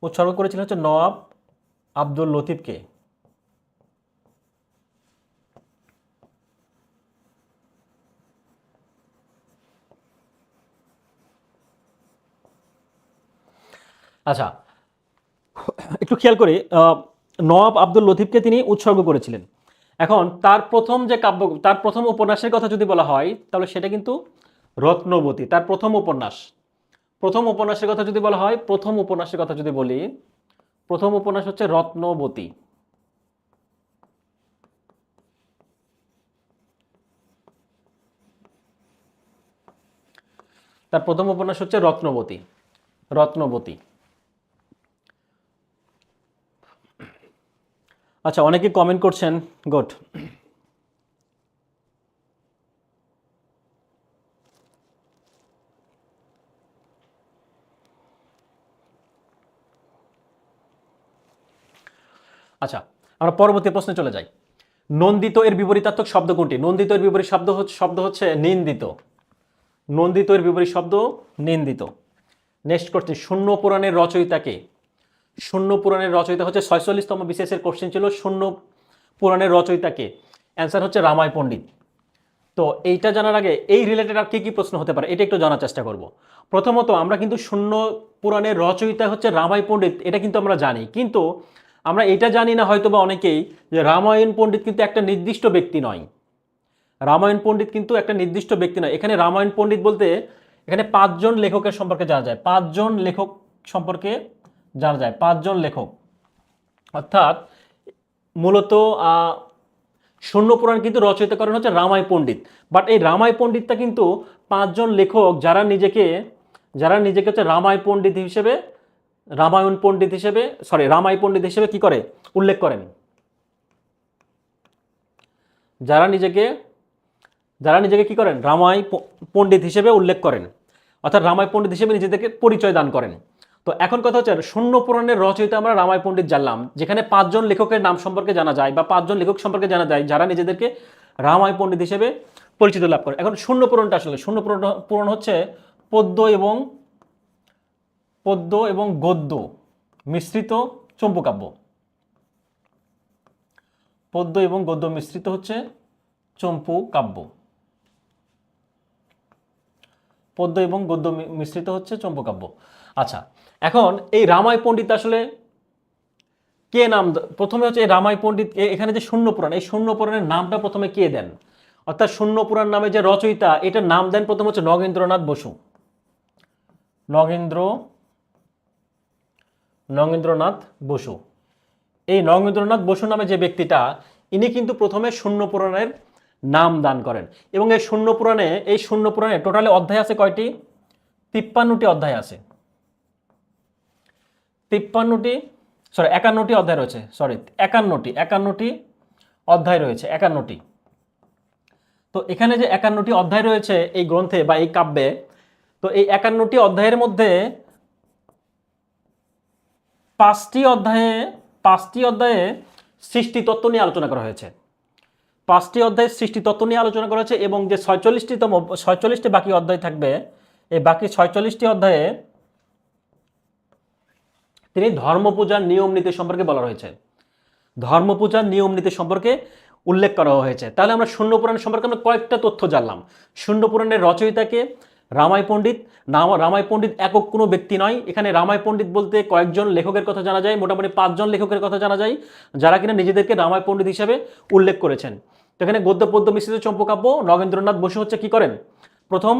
Speaker 1: উৎসর্গ করেছিলেন হচ্ছে নওয়াব আব্দুল লতিফকে। আচ্ছা, একটু খেয়াল করি, নওয়াব আব্দুল লতিফকে তিনি উৎসর্গ করেছিলেন। এখন তার প্রথম যে কাব্য, তার প্রথম উপন্যাসের কথা যদি বলা হয় তাহলে সেটা কিন্তু রত্নবতী। তার প্রথম উপন্যাস, প্রথম উপন্যাসের কথা যদি বলা হয়, প্রথম উপন্যাসের কথা যদি বলি, প্রথম উপন্যাস হচ্ছে রত্নবতী। তার প্রথম উপন্যাস হচ্ছে রত্নবতী। রত্নবতী। আচ্ছা, অনেকে কমেন্ট করছেন, গুড। আচ্ছা, আমরা পরবর্তী প্রশ্নে চলে যাই। নন্দিত এর বিপরীতার্থক শব্দ কোনটি? নন্দিত এর বিপরীত শব্দ হচ্ছে নিন্দিত। নন্দিত এর বিপরীত শব্দ নিন্দিত। নেক্সট কোশ্চেন, শূন্য পুরাণের রচয়িতাকে? শূন্য পুরাণের রচয়িতা হচ্ছে 46তম বিসিএস কোশ্চেন ছিল, শূন্য পুরাণের রচয়িতাকে? অ্যান্সার হচ্ছে রামায় পণ্ডিত। তো এইটা জানার আগে এই রিলেটেড আর কি কি প্রশ্ন হতে পারে এটা একটু জানার চেষ্টা করব। প্রথমত আমরা কিন্তু শূন্য পুরাণের রচয়িতা হচ্ছে রামায় পণ্ডিত, এটা কিন্তু আমরা জানি, কিন্তু আমরা এটা জানি না হয়তো বা অনেকেই যে রামায়ণ পণ্ডিত কিন্তু একটা নির্দিষ্ট ব্যক্তি নয়। রামায়ণ পণ্ডিত কিন্তু একটা নির্দিষ্ট ব্যক্তি নয়। এখানে রামায়ণ পণ্ডিত বলতে এখানে 5 জন লেখকের সম্পর্কে জানা যায়। 5 জন লেখক সম্পর্কে জানা যায়, 5 জন লেখক। অর্থাৎ মূলত শূন্য পুরাণ কিন্তু রচয়িতা করেন হচ্ছে রামায় পণ্ডিত। বাট এই রামায় পণ্ডিতটা কিন্তু 5 জন লেখক যারা নিজেকে হচ্ছে রামায় পণ্ডিত হিসেবে, রামায়ণ পণ্ডিত হিসেবে, রামায় পণ্ডিত হিসেবে কি করে উল্লেখ করেন। যারা নিজেকে কি করেন রামায় পণ্ডিত হিসেবে উল্লেখ করেন, অর্থাৎ রামায় পণ্ডিত হিসেবে নিজেদেরকে পরিচয় দান করেন। তো এখন কথা হচ্ছে শূন্য পুরাণের রচয়িতা আমরা রামায় পণ্ডিত জানলাম, যেখানে 5 জন লেখকের নাম সম্পর্কে জানা যায় বা 5 জন লেখক সম্পর্কে জানা যায় যারা নিজেদেরকে রামায় পণ্ডিত হিসেবে পরিচিত লাভ করে। এখন শূন্য পুরাণটা আসলে শূন্য পুরাণ হচ্ছে পদ্য এবং গদ্য মিশ্রিত চম্পকাব্য। পদ্য এবং গদ্য মিশ্রিত হচ্ছে চম্পু কাব্য। পদ্য এবং গদ্য মিশ্রিত হচ্ছে চম্পকাব্য। আচ্ছা, এখন এই রামায় পণ্ডিত আসলে কে নাম? প্রথমে হচ্ছে এই রামায় পণ্ডিত, এখানে যে শূন্য পুরাণ, এই শূন্য পুরাণের নামটা প্রথমে কে দেন? অর্থাৎ শূন্য পুরাণ নামে যে রচয়িতা, এটার নাম দেন প্রথম হচ্ছে নগেন্দ্রনাথ বসু। নগেন্দ্রনাথ বসু। এই নগেন্দ্রনাথ বসু নামে যে ব্যক্তিটা, ইনি কিন্তু প্রথমে শূন্য পুরাণের নাম দান করেন। এবং এই শূন্য পুরাণে টোটালি অধ্যায় আছে কয়টি? 53টি অধ্যায় আছে। 51টি অধ্যায় রয়েছে। 51টি অধ্যায় রয়েছে। 51টি। তো এখানে যে 51টি অধ্যায় রয়েছে এই গ্রন্থে বা এই কাব্যে, তো এই 51টি অধ্যায়ের মধ্যে 5টি অধ্যায়ে সৃষ্টি তত্ত্ব নিয়ে আলোচনা করা হয়েছে। 5টি অধ্যায়ে সৃষ্টি তত্ত্ব নিয়ে আলোচনা করা হয়েছে এবং যে 46টি বাকি অধ্যায় থাকবে, এই বাকি 46টি অধ্যায়ে তিনি ধর্মপূজার নিয়ম নীতি সম্পর্কে বলা রয়েছে। ধর্মপূজার নিয়ম নীতি সম্পর্কে উল্লেখ করা হয়েছে। তাহলে আমরা শূন্য পুরাণ সম্পর্কে আমরা কয়েকটা তথ্য জানলাম। শূন্য পুরাণের রচয়িতাকে রামায় পণ্ডিত। রামায় পণ্ডিত একক কোনো ব্যক্তি নয়। এখানে রামায় পণ্ডিত বলতে কয়েকজন লেখকের কথা জানা যায়, মোটামুটি 5 জন লেখকের কথা জানা যায়, যারা কিনা নিজেদেরকে রামায় পণ্ডিত হিসেবে উল্লেখ করেছেন। তো এখানে গদ্য পদ্য মিশ্রিত চম্পকাব্য নগেন্দ্রনাথ বসু হচ্ছে কি করেন? প্রথম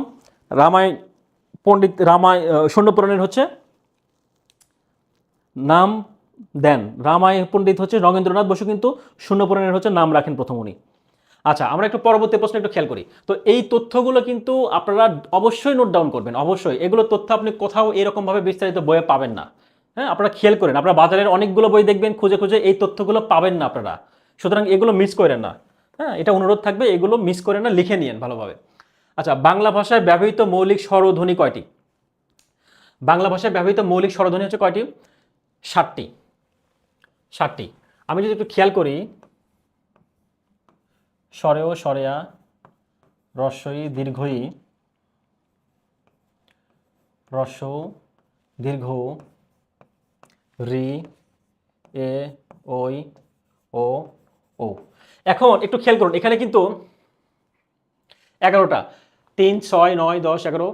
Speaker 1: শূন্য পুরাণের হচ্ছে নাম দেন। রামায় পণ্ডিত হচ্ছে নগেন্দ্রনাথ বসু, কিন্তু শূন্য পুরাণের হচ্ছে নাম রাখেন প্রথম উনি। আচ্ছা, আমরা একটু পরবর্তী প্রশ্ন একটু খেয়াল করি। তো এই তথ্যগুলো কিন্তু আপনারা অবশ্যই নোট ডাউন করবেন, অবশ্যই। এগুলো তথ্য আপনি কোথাও এরকমভাবে বিস্তারিত বইয়ে পাবেন না। হ্যাঁ, আপনারা খেয়াল করেন, আপনারা বাজারের অনেকগুলো বই দেখবেন, খুঁজে খুঁজে এই তথ্যগুলো পাবেন না আপনারা। সুতরাং এগুলো মিস করেন না। হ্যাঁ, এটা অনুরোধ থাকবে, এগুলো মিস করেন না, লিখে নিন ভালোভাবে। আচ্ছা, বাংলা ভাষায় ব্যবহৃত মৌলিক স্বরধ্বনি কয়টি? বাংলা ভাষায় ব্যবহৃত মৌলিক স্বরধ্বনি হচ্ছে কয়টি? 7টি। আমি যদি একটু খেয়াল করি, স্বরেয়, স্বরেয়া, রস্বই, দীর্ঘই, রস্ব, দীর্ঘ, রি, এ, ওই, ও, ও। এখন একটু খেয়াল করুন, এখানে কিন্তু 11টা, 3, 6, 9, 10, 11।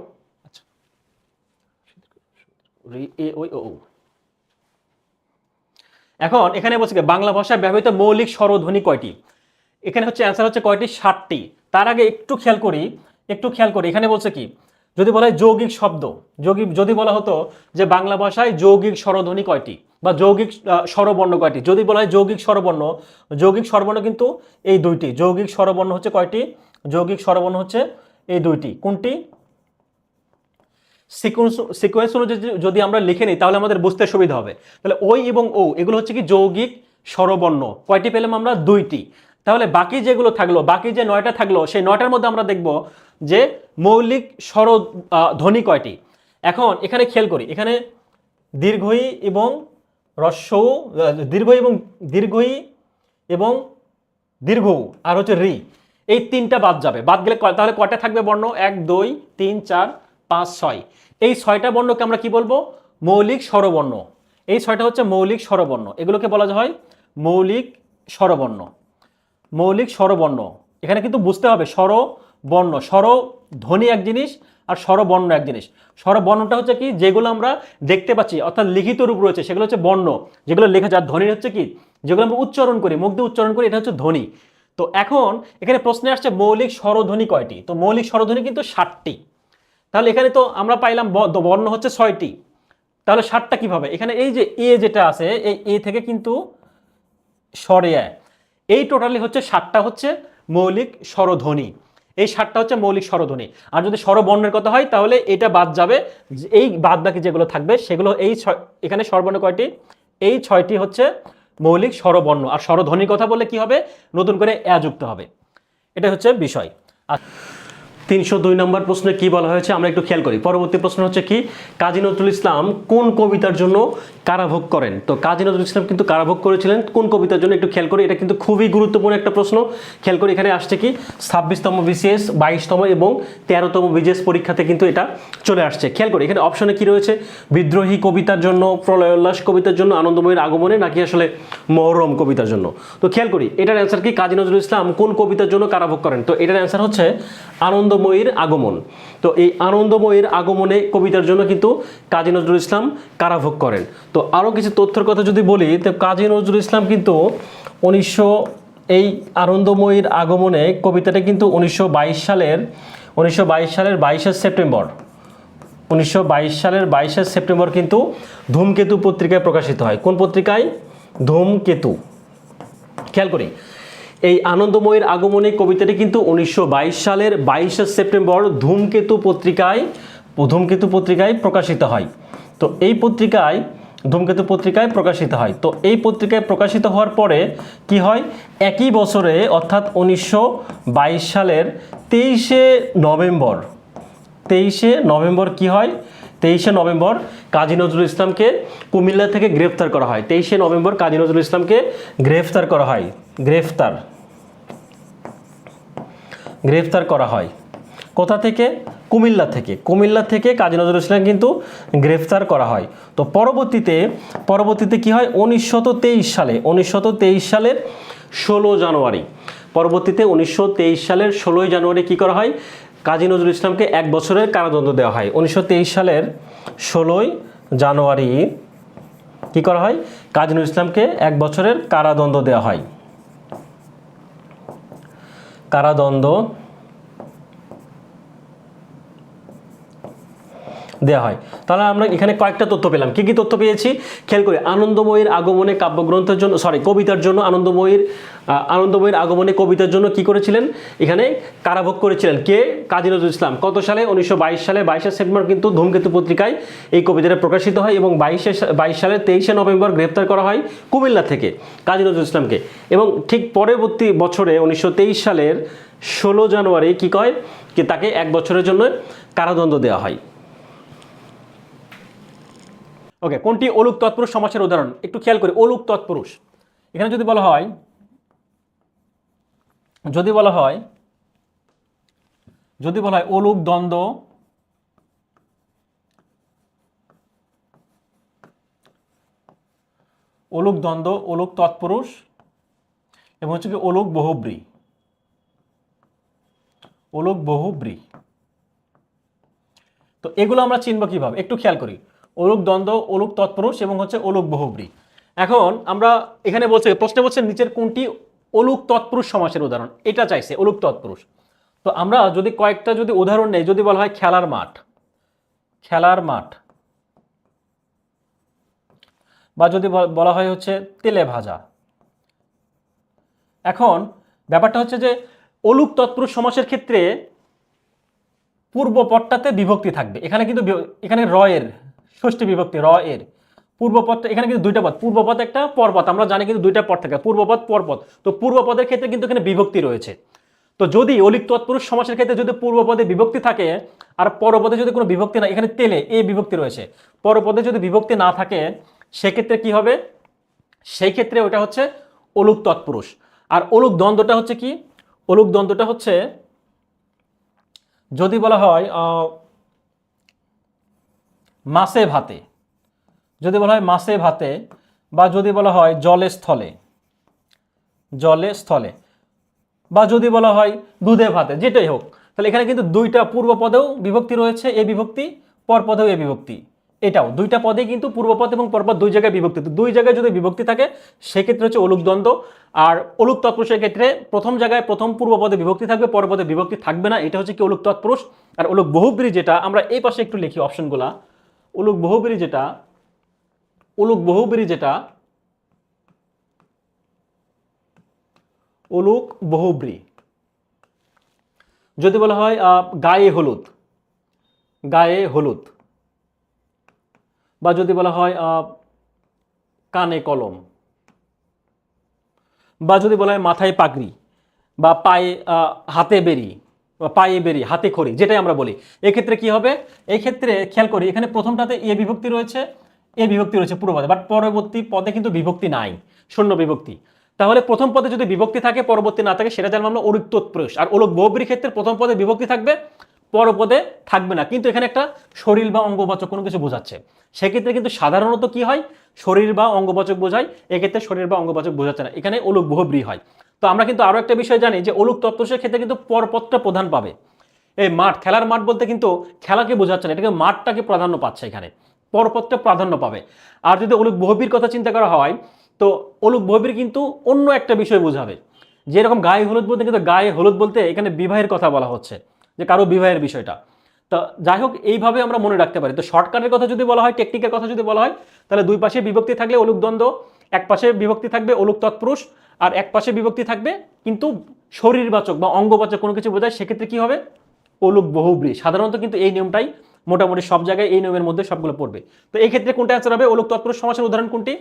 Speaker 1: আচ্ছা, রি, এ, ওই, ও। এখন এখানে বলছে বাংলা ভাষায় ব্যবহৃত মৌলিক স্বরধ্বনি কয়টি? এখানে হচ্ছে অ্যান্সার হচ্ছে কয়টি? 7টি। তার আগে একটু খেয়াল করি, এখানে বলছে কি, যদি বলা হয় যৌগিক শব্দ, যদি বলা হতো যে বাংলা ভাষায় যৌগিক স্বরধ্বনি কয়টি বা যৌগিক স্বরবর্ণ কয়টি, যদি বলা হয় যৌগিক স্বরবর্ণ কিন্তু এই 2টি। যৌগিক স্বরবর্ণ হচ্ছে কয়টি? যৌগিক স্বরবর্ণ হচ্ছে এই 2টি। কোনটি? সিকোয়েন্স অনুযায়ী যদি আমরা লিখে নিই তাহলে আমাদের বুঝতে সুবিধা হবে। তাহলে ওই এবং ও এগুলো হচ্ছে কি যৌগিক স্বরবর্ণ। কয়টি পেলাম আমরা? 2টি। তাহলে বাকি যেগুলো থাকলো, বাকি যে 9টা থাকলো, সেই 9টার মধ্যে আমরা দেখব যে মৌলিক স্বর ধ্বনি কয়টি। এখন এখানে খেয়াল করি, এখানে দীর্ঘই এবং হ্রস্বউ, দীর্ঘই এবং দীর্ঘ আর হচ্ছে রি, এই 3টা বাদ যাবে। বাদ গেলে তাহলে কয়টা থাকবে বর্ণ? 1, 2, 3, 4, 5, 6। এই 6টা বর্ণকে আমরা কি বলবো? মৌলিক স্বরবর্ণ। এই 6টা হচ্ছে মৌলিক স্বরবর্ণ, এগুলোকে বলা হয় মৌলিক স্বরবর্ণ। এখানে কিন্তু বুঝতে হবে স্বরবর্ণ, স্বরধ্বনি এক জিনিস আর স্বরবর্ণ এক জিনিস। স্বরবর্ণটা হচ্ছে কি, যেগুলো আমরা দেখতে পাচ্ছি অর্থাৎ লিখিত রূপ রয়েছে সেগুলো হচ্ছে বর্ণ, যেগুলো লেখা যায়। ধ্বনি হচ্ছে কি, যেগুলো আমরা উচ্চারণ করি, মুখ দিয়ে উচ্চারণ করি, এটা হচ্ছে ধ্বনি। তো এখন এখানে প্রশ্নে আসছে মৌলিক স্বরধ্বনি কয়টি? তো মৌলিক স্বরধ্বনি কিন্তু 7টি। তাহলে এখানে তো আমরা পাইলাম বর্ণ হচ্ছে 6টি, তাহলে 7টা কিভাবে? এখানে এই যে এ যেটা আছে, এই এ থেকে কিন্তু স্বরে, এই টোটালি হচ্ছে 7টা হচ্ছে মৌলিক স্বরধ্বনি। এই 7টা হচ্ছে মৌলিক স্বরধ্বনি। আর যদি স্বরবর্ণের কথা হয় তাহলে এটা বাদ যাবে, এই বাদ বাকি যেগুলো থাকবে সেগুলো এখানে স্বরবর্ণ কয়টি? এই 6টি হচ্ছে মৌলিক স্বরবর্ণ। আর স্বরধ্বনির কথা বললে কি হবে? নতুন করে যুক্ত হবে। এটা হচ্ছে বিষয়। 302 নম্বর প্রশ্নে কি বলা হয়েছে আমরা একটু খেয়াল করি। পরবর্তী প্রশ্ন হচ্ছে কি, কাজী নজরুল ইসলাম কোন কবিতার জন্য কারাভোগ করেন? তো কাজী নজরুল ইসলাম কিন্তু কারাভোগ করেছিলেন কোন কবিতার জন্য, একটু খেয়াল করি। এটা কিন্তু খুবই গুরুত্বপূর্ণ একটা প্রশ্ন। খেয়াল করি এখানে আসছে কি 26তম বিসিএস, 22তম এবং 13তম বিজেএস পরীক্ষাতে কিন্তু এটা চলে আসছে। খেয়াল করি এখানে অপশনে কি রয়েছে, বিদ্রোহী কবিতার জন্য, প্রলয় উল্লাস কবিতার জন্য, আনন্দময়ীর আগমনে, নাকি আসলে মহরম কবিতার জন্য। তো খেয়াল করি এটার অ্যান্সার কি, কাজী নজরুল ইসলাম কোন কবিতার জন্য কারাভোগ করেন? তো এটার অ্যান্সার হচ্ছে আনন্দময়ীর আগমন। তো এই আনন্দময়ীর আগমনে কবিতার জন্য কিন্তু কাজী নজরুল ইসলাম কারাভোগ করেন। তো আরও কিছু তথ্যের কথা যদি বলি, তো কাজী নজরুল ইসলাম কিন্তু এই আনন্দময়ীর আগমনে কবিতাটা কিন্তু 1922 সালের 22শে সেপ্টেম্বর 1922 সালের 22শে সেপ্টেম্বর কিন্তু ধূমকেতু পত্রিকায় প্রকাশিত হয়। কোন পত্রিকায়? ধূমকেতু। খেয়াল করি এই আনন্দময়ীর আগমনে কবিতাটি কিন্তু 1922 সালের 22শে সেপ্টেম্বর ধূমকেতু পত্রিকায় প্রকাশিত হয়। তো এই পত্রিকায় ধূমকেতু পত্রিকায় প্রকাশিত হয়। তো এই পত্রিকায় প্রকাশিত হওয়ার পরে কি হয়, একই বছরে অর্থাৎ 1922 সালের 23শে নভেম্বর কি হয়, 23শে নভেম্বর কাজী নজরুল ইসলামকে কুমিল্লা থেকে গ্রেফতার করা হয়। 23শে নভেম্বর কাজী নজরুল ইসলামকে গ্রেফতার করা হয়। গ্রেফতার করা হয় কোথা থেকে? কুমিল্লা থেকে কাজী নজরুল ইসলাম কিন্তু গ্রেফতার করা হয়। তো পরবর্তীতে কি হয়, 1923 সালের 16 জানুয়ারি, পরবর্তীতে 1923 সালের 16 জানুয়ারি কি করা হয়, কাজী নজরুল ইসলামকে 1 বছরের কারাদণ্ড দেওয়া হয়। 1923 সালের 16 জানুয়ারি কি করা হয়, কাজী নজরুল ইসলামকে 1 বছরের কারাদণ্ড দেওয়া হয়। তাহলে আমরা এখানে কয়েকটা তথ্য পেলাম। কি তথ্য পেয়েছি খেয়াল করি। আনন্দময়ীর আগমনে কাব্যগ্রন্থের জন্য কবিতার জন্য আনন্দময়ীর আগমনে কবিতার জন্য কি করেছিলেন, এখানে কারাভোগ করেছিলেন কে? কাজী নজরুল ইসলাম। কত সালে? 1922 সালে 22শে সেপ্টেম্বর কিন্তু ধূমকেতু পত্রিকায় এই কবিতাটা প্রকাশিত হয় এবং 22 সালের 23শে নভেম্বর গ্রেফতার করা হয় কুমিল্লা থেকে কাজী নজরুল ইসলামকে। এবং ঠিক পরবর্তী বছরে 1923 সালের 16 জানুয়ারি কি কয় কি তাকে 1 বছরের জন্য কারাদণ্ড দেওয়া হয়। ওকে, কোনটি অলুক তৎপুরুষ সমাসের উদাহরণ? একটু খেয়াল করি। অলুক তৎপুরুষ এখানে যদি বলা হয় অলুক দ্বন্দ্ব, অলুক তৎপুরুষ এবং হচ্ছে কি অলুক বহুব্রী। তো এগুলো আমরা চিনব কিভাবে একটু খেয়াল করি। অলুক দ্বন্দ্ব, অলুক তৎপুরুষ এবং হচ্ছে অলুক বহুব্রী। এখন আমরা এখানে প্রশ্নে বলছে নিচের কোনটি অলুক তৎপুরুষ সমাসের উদাহরণ, এটা চাইছে অলুক তৎপুরুষ। তো আমরা যদি কয়েকটা উদাহরণ নেই, যদি বলা হয় খেলার মাঠ, বা যদি বলা হয় হচ্ছে তেলে ভাজা। এখন ব্যাপারটা হচ্ছে যে অলুক তৎপুরুষ সমাসের ক্ষেত্রে পূর্ব পদটাতে বিভক্তি থাকবে। এখানে রয়ের ষষ্ঠী বিভক্তি, এর পূর্বপদটা, এখানে কিন্তু দুইটা পদ, পূর্বপদ একটা, পরপদ। আমরা জানি কিন্তু দুইটা পদ থাকে, পূর্বপদ পরপদ। তো পূর্বপদের ক্ষেত্রে কিন্তু এখানে বিভক্তি রয়েছে। তো যদি অলিক তৎপুরুষ সমাসের ক্ষেত্রে যদি পূর্বপদে বিভক্তি থাকে আর পরপদে যদি কোনো বিভক্তি না, এখানে তেলে এই বিভক্তি রয়েছে, পরপদে যদি বিভক্তি না থাকে সেক্ষেত্রে কি হবে, সেই ক্ষেত্রে ওটা হচ্ছে অলুক তৎপুরুষ। আর অলুক দ্বন্দ্বটা হচ্ছে কি, অলুক দ্বন্দ্বটা হচ্ছে যদি বলা হয় মাছে ভাতে, যদি বলা হয় মাছে ভাতে, বা যদি বলা হয় জলে স্থলে, বা যদি বলা হয় দুধে ভাতে, যেটাই হোক, তাহলে এখানে কিন্তু দুইটা পূর্বপদেও বিভক্তি রয়েছে, এ বিভক্তি, পরপদেও এ বিভক্তি। এটাও দুইটা পদে কিন্তু পূর্বপদ এবং পরপদ দুই জায়গায় বিভক্তি। দুই জায়গায় যদি বিভক্তি থাকে সেক্ষেত্রে হচ্ছে অলুক দ্বন্দ্ব। আর অলুক তৎপুরুষের ক্ষেত্রে প্রথম জায়গায় প্রথম পূর্বপদে বিভক্তি থাকবে, পরপদে বিভক্তি থাকবে না, এটা হচ্ছে কি অলুক তৎপুরুষ। আর অলুক বহুব্রী যেটা, আমরা এই পাশে একটু লিখি অপশনগুলা। অলুক বহুব্রী যেটা অলুক বহুব্রী, যদি বলা হয় গায়ে হলুদ, বা যদি বলা হয় কানে কলম, বা যদি বলা হয় মাথায় পাগড়ি, বা পায়ে হাতে বেরি, পায়ে বেরি, হাতে খড়ি, যেটাই আমরা বলি। এক্ষেত্রে কি হবে? এই ক্ষেত্রে খেয়াল করি, এখানে প্রথমটাতে এ বিভক্তি রয়েছে, এ বিভক্তি রয়েছে পূর্ব পদে, বাট পরবর্তী পদে কিন্তু বিভক্তি নাই, শূন্য বিভক্তি। তাহলে প্রথম পদে যদি বিভক্তি থাকে, পরবর্তী না থাকে, সেটা জানলাম আমরা অলিক তৎপুরুষ। আর অলোক বহুব্রীর ক্ষেত্রে প্রথম পদে বিভক্তি থাকবে, পর পদে থাকবে না, কিন্তু এখানে একটা শরীর বা অঙ্গবাচক কোনো কিছু বোঝাচ্ছে। সেক্ষেত্রে কিন্তু সাধারণত কি হয়? শরীর বা অঙ্গবাচক বোঝায়, এক্ষেত্রে শরীর বা অঙ্গবাচক বোঝাচ্ছে না, এখানে অলোক বহুব্রী হয়। তো আমরা কিন্তু আরো একটা বিষয় জানি যে অলোক তৎপুরুষের ক্ষেত্রে কিন্তু পরপদটা প্রধান পাবে। এই মাঠ, খেলার মাঠ বলতে কিন্তু খেলাকে বোঝাচ্ছে না, এটাকে মাঠটাকে প্রাধান্য পাচ্ছে, এখানে পরপদটা প্রাধান্য পাবে। আর যদি অলোক বহুব্রীর কথা চিন্তা করা হয়, তো অলোক বহুব্রী কিন্তু অন্য একটা বিষয় বোঝাবে। যেরকম গায়ে হলুদ বলতে কিন্তু গায়ে হলুদ বলতে এখানে বিবাহের কথা বলা হচ্ছে, যে কারো বিবাহের বিষয়টা। তো যাই হোক, এইভাবে আমরা মনে রাখতে পারি। তো শর্টকাটের কথা যদি বলা হয়, টেকনিকের কথা যদি বলা হয়, তাহলে দুই পাশে বিভক্তি থাকলে অলোক দ্বন্দ্ব, এক পাশে বিভক্তি থাকবে অলোক তৎপুরুষ, আর এক পাশে বিভক্তি থাকবে কিন্তু শরীরবাচক বা অঙ্গবাচক কোনো কিছু বোঝায়, সেক্ষেত্রে কি হবে? অলোক বহুব্রী। সাধারণত কিন্তু এই নিয়মটাই মোটামুটি সব জায়গায় এই নিয়মের মধ্যে সবগুলো পড়বে। তো এই ক্ষেত্রে কোনটা অ্যান্সার হবে? অলোক তৎপুরুষ সমাসের উদাহরণ কোনটি?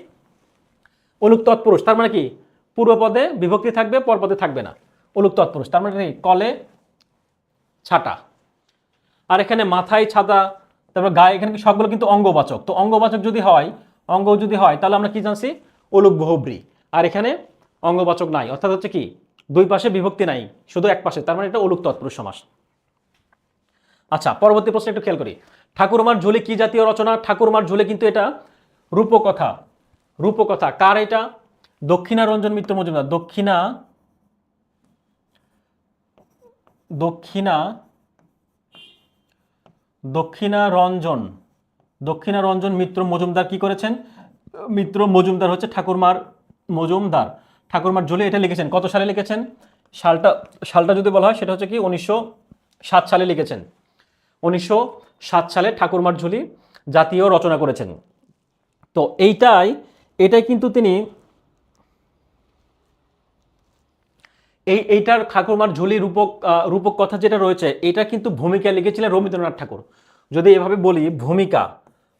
Speaker 1: অলোক তৎপুরুষ, তার মানে কি পূর্ব পদে বিভক্তি থাকবে, পর পদে থাকবে না। অলোক তৎপুরুষ তার মানে কলে ছাতা, আর এখানে মাথায় ছাতা, তারপর গায়ে, এখানে সবগুলো কিন্তু অঙ্গবাচক। তো অঙ্গবাচক যদি হয়, অঙ্গ যদি হয়, তাহলে আমরা কি জানছি? অলোক বহুব্রী। আর এখানে অঙ্গবাচক নাই, অর্থাৎ হচ্ছে কি দুই পাশে বিভক্তি নাই, শুধু এক পাশে, তার মানে এটা অলোক তৎপুরুষ সমাস। আচ্ছা, পরবর্তী প্রশ্ন একটু খেয়াল করি। ঠাকুরমার ঝুলি কি জাতীয় রচনা? ঠাকুরমার ঝুলি কিন্তু এটা রূপকথা। রূপকথা কার এটা? দক্ষিণারঞ্জন মিত্র মজুমদার। দক্ষিণারঞ্জন মিত্র মজুমদার কি করেছেন? মিত্র মজুমদার হচ্ছে ঠাকুরমার মজুমদার ঠাকুরমার ঝুলি এটা লিখেছেন। কত সালে লিখেছেন? সালটা যদি বলা হয়, সেটা হচ্ছে কি 1907 সালে লিখেছেন। 1907 সালে ঠাকুরমার ঝুলি জাতীয় রচনা করেছেন। তো এটাই কিন্তু তিনি এইটার ঠাকুরমার ঝুলি রূপক কথা যেটা রয়েছে, এটা কিন্তু ভূমিকা লিখেছিলেন রবীন্দ্রনাথ ঠাকুর। যদি এভাবে বলি,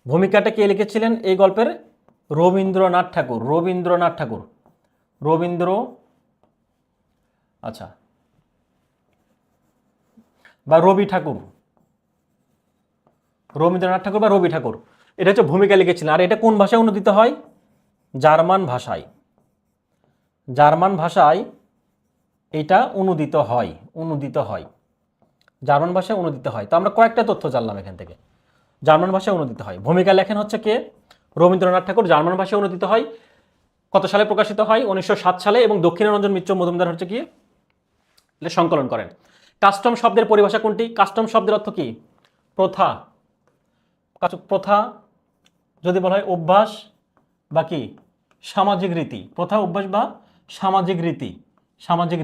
Speaker 1: ভূমিকাটা কে লিখেছিলেন এই গল্পের? রবীন্দ্রনাথ ঠাকুর। আচ্ছা, বা রবি ঠাকুর, রবীন্দ্রনাথ ঠাকুর বা রবি ঠাকুর, এটা হচ্ছে ভূমিকা লিখেছিলেন। আর এটা কোন ভাষায় অনুদিত হয়? জার্মান ভাষায় এটা অনুদিত হয়। জার্মান ভাষায় অনুদিত হয়। তো আমরা কয়েকটা তথ্য জানলাম এখান থেকে। জার্মান ভাষায় অনুদিত হয়, ভূমিকা লেখেন হচ্ছে কে? রবীন্দ্রনাথ ঠাকুর। জার্মান ভাষায় অনুদিত হয়, কত সালে প্রকাশিত হয়? 1907 সালে। এবং দক্ষিণারঞ্জন মিত্র মজুমদার হচ্ছে কি সংকলন করেন। কাস্টম শব্দের পরিভাষা কোনটি? কাস্টম শব্দের অর্থ কি? প্রথা। প্রথা যদি বলা হয় অভ্যাস বা কি সামাজিক রীতি, প্রথা, অভ্যাস বা সামাজিক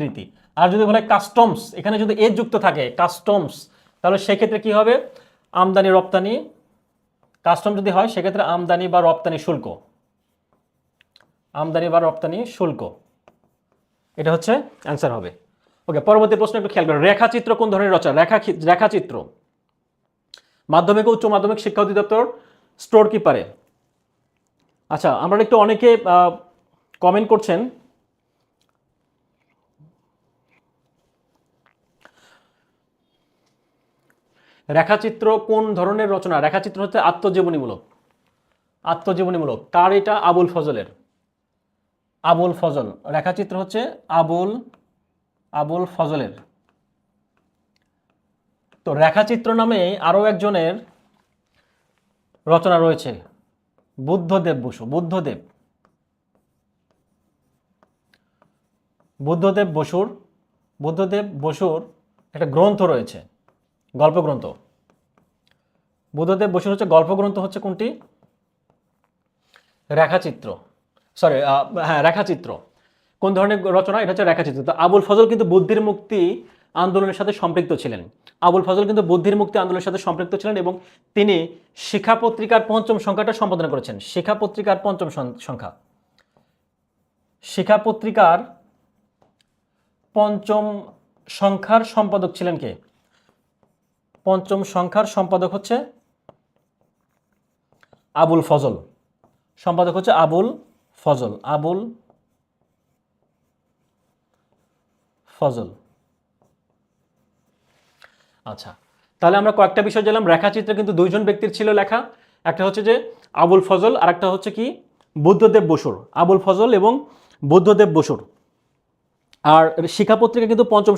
Speaker 1: রীতি। আর যদি বলা হয় কাস্টমস, এখানে যদি এ যুক্ত থাকে কাস্টমস, তাহলে সেক্ষেত্রে কি হবে? আমদানি রপ্তানি। কাস্টম যদি হয় সেক্ষেত্রে আমদানি বা রপ্তানি শুল্ক, এটা হচ্ছে অ্যান্সার হবে। ওকে, পরবর্তী প্রশ্ন একটু খেয়াল করুন। রেখাচিত্র কোন ধরনের রচনা? রেখাচিত্র মাধ্যমিক ও উচ্চ মাধ্যমিক শিক্ষা অধিদপ্তর স্টোর কিপারে। আচ্ছা, আমরা একটু অনেকে কমেন্ট করছেন, রেখাচিত্র কোন ধরনের রচনা? রেখাচিত্র হচ্ছে আত্মজীবনীমূলক। কার এটা? আবুল ফজল। রেখাচিত্র হচ্ছে আবুল ফজলের। তো রেখাচিত্র নামে আরো একজনের রচনা রয়েছে, বুদ্ধদেব বসুর একটা গ্রন্থ রয়েছে, গল্পগ্রন্থ। বুদ্ধদেব বসুর হচ্ছে গল্পগ্রন্থ হচ্ছে কোনটি? রেখাচিত্র। রেখাচিত্র কোন ধরনের রচনা? এটা হচ্ছে রেখাচিত্র। তো আবুল ফজল কিন্তু বুদ্ধির মুক্তি আন্দোলনের সাথে সম্পৃক্ত ছিলেন। এবং তিনি শিক্ষা পত্রিকার পঞ্চম সংখ্যাটা সম্পাদনা করেছেন। শিক্ষা পত্রিকার পঞ্চম সংখ্যার সম্পাদক ছিলেন কে? পঞ্চম সংখ্যার সম্পাদক হচ্ছে আবুল ফজল। আচ্ছা, তাহলে আমরা কয়েকটা বিষয় জানলাম। রেখাচিত্রে কিন্তু দুইজন ব্যক্তির ছিল লেখা, একটা হচ্ছে যে আবুল ফজল, আর একটা হচ্ছে কি বুদ্ধদেব বসুর, আবুল ফজল এবং বুদ্ধদেব বসুর। আর শিক্ষা পত্রিকা কিন্তু পঞ্চম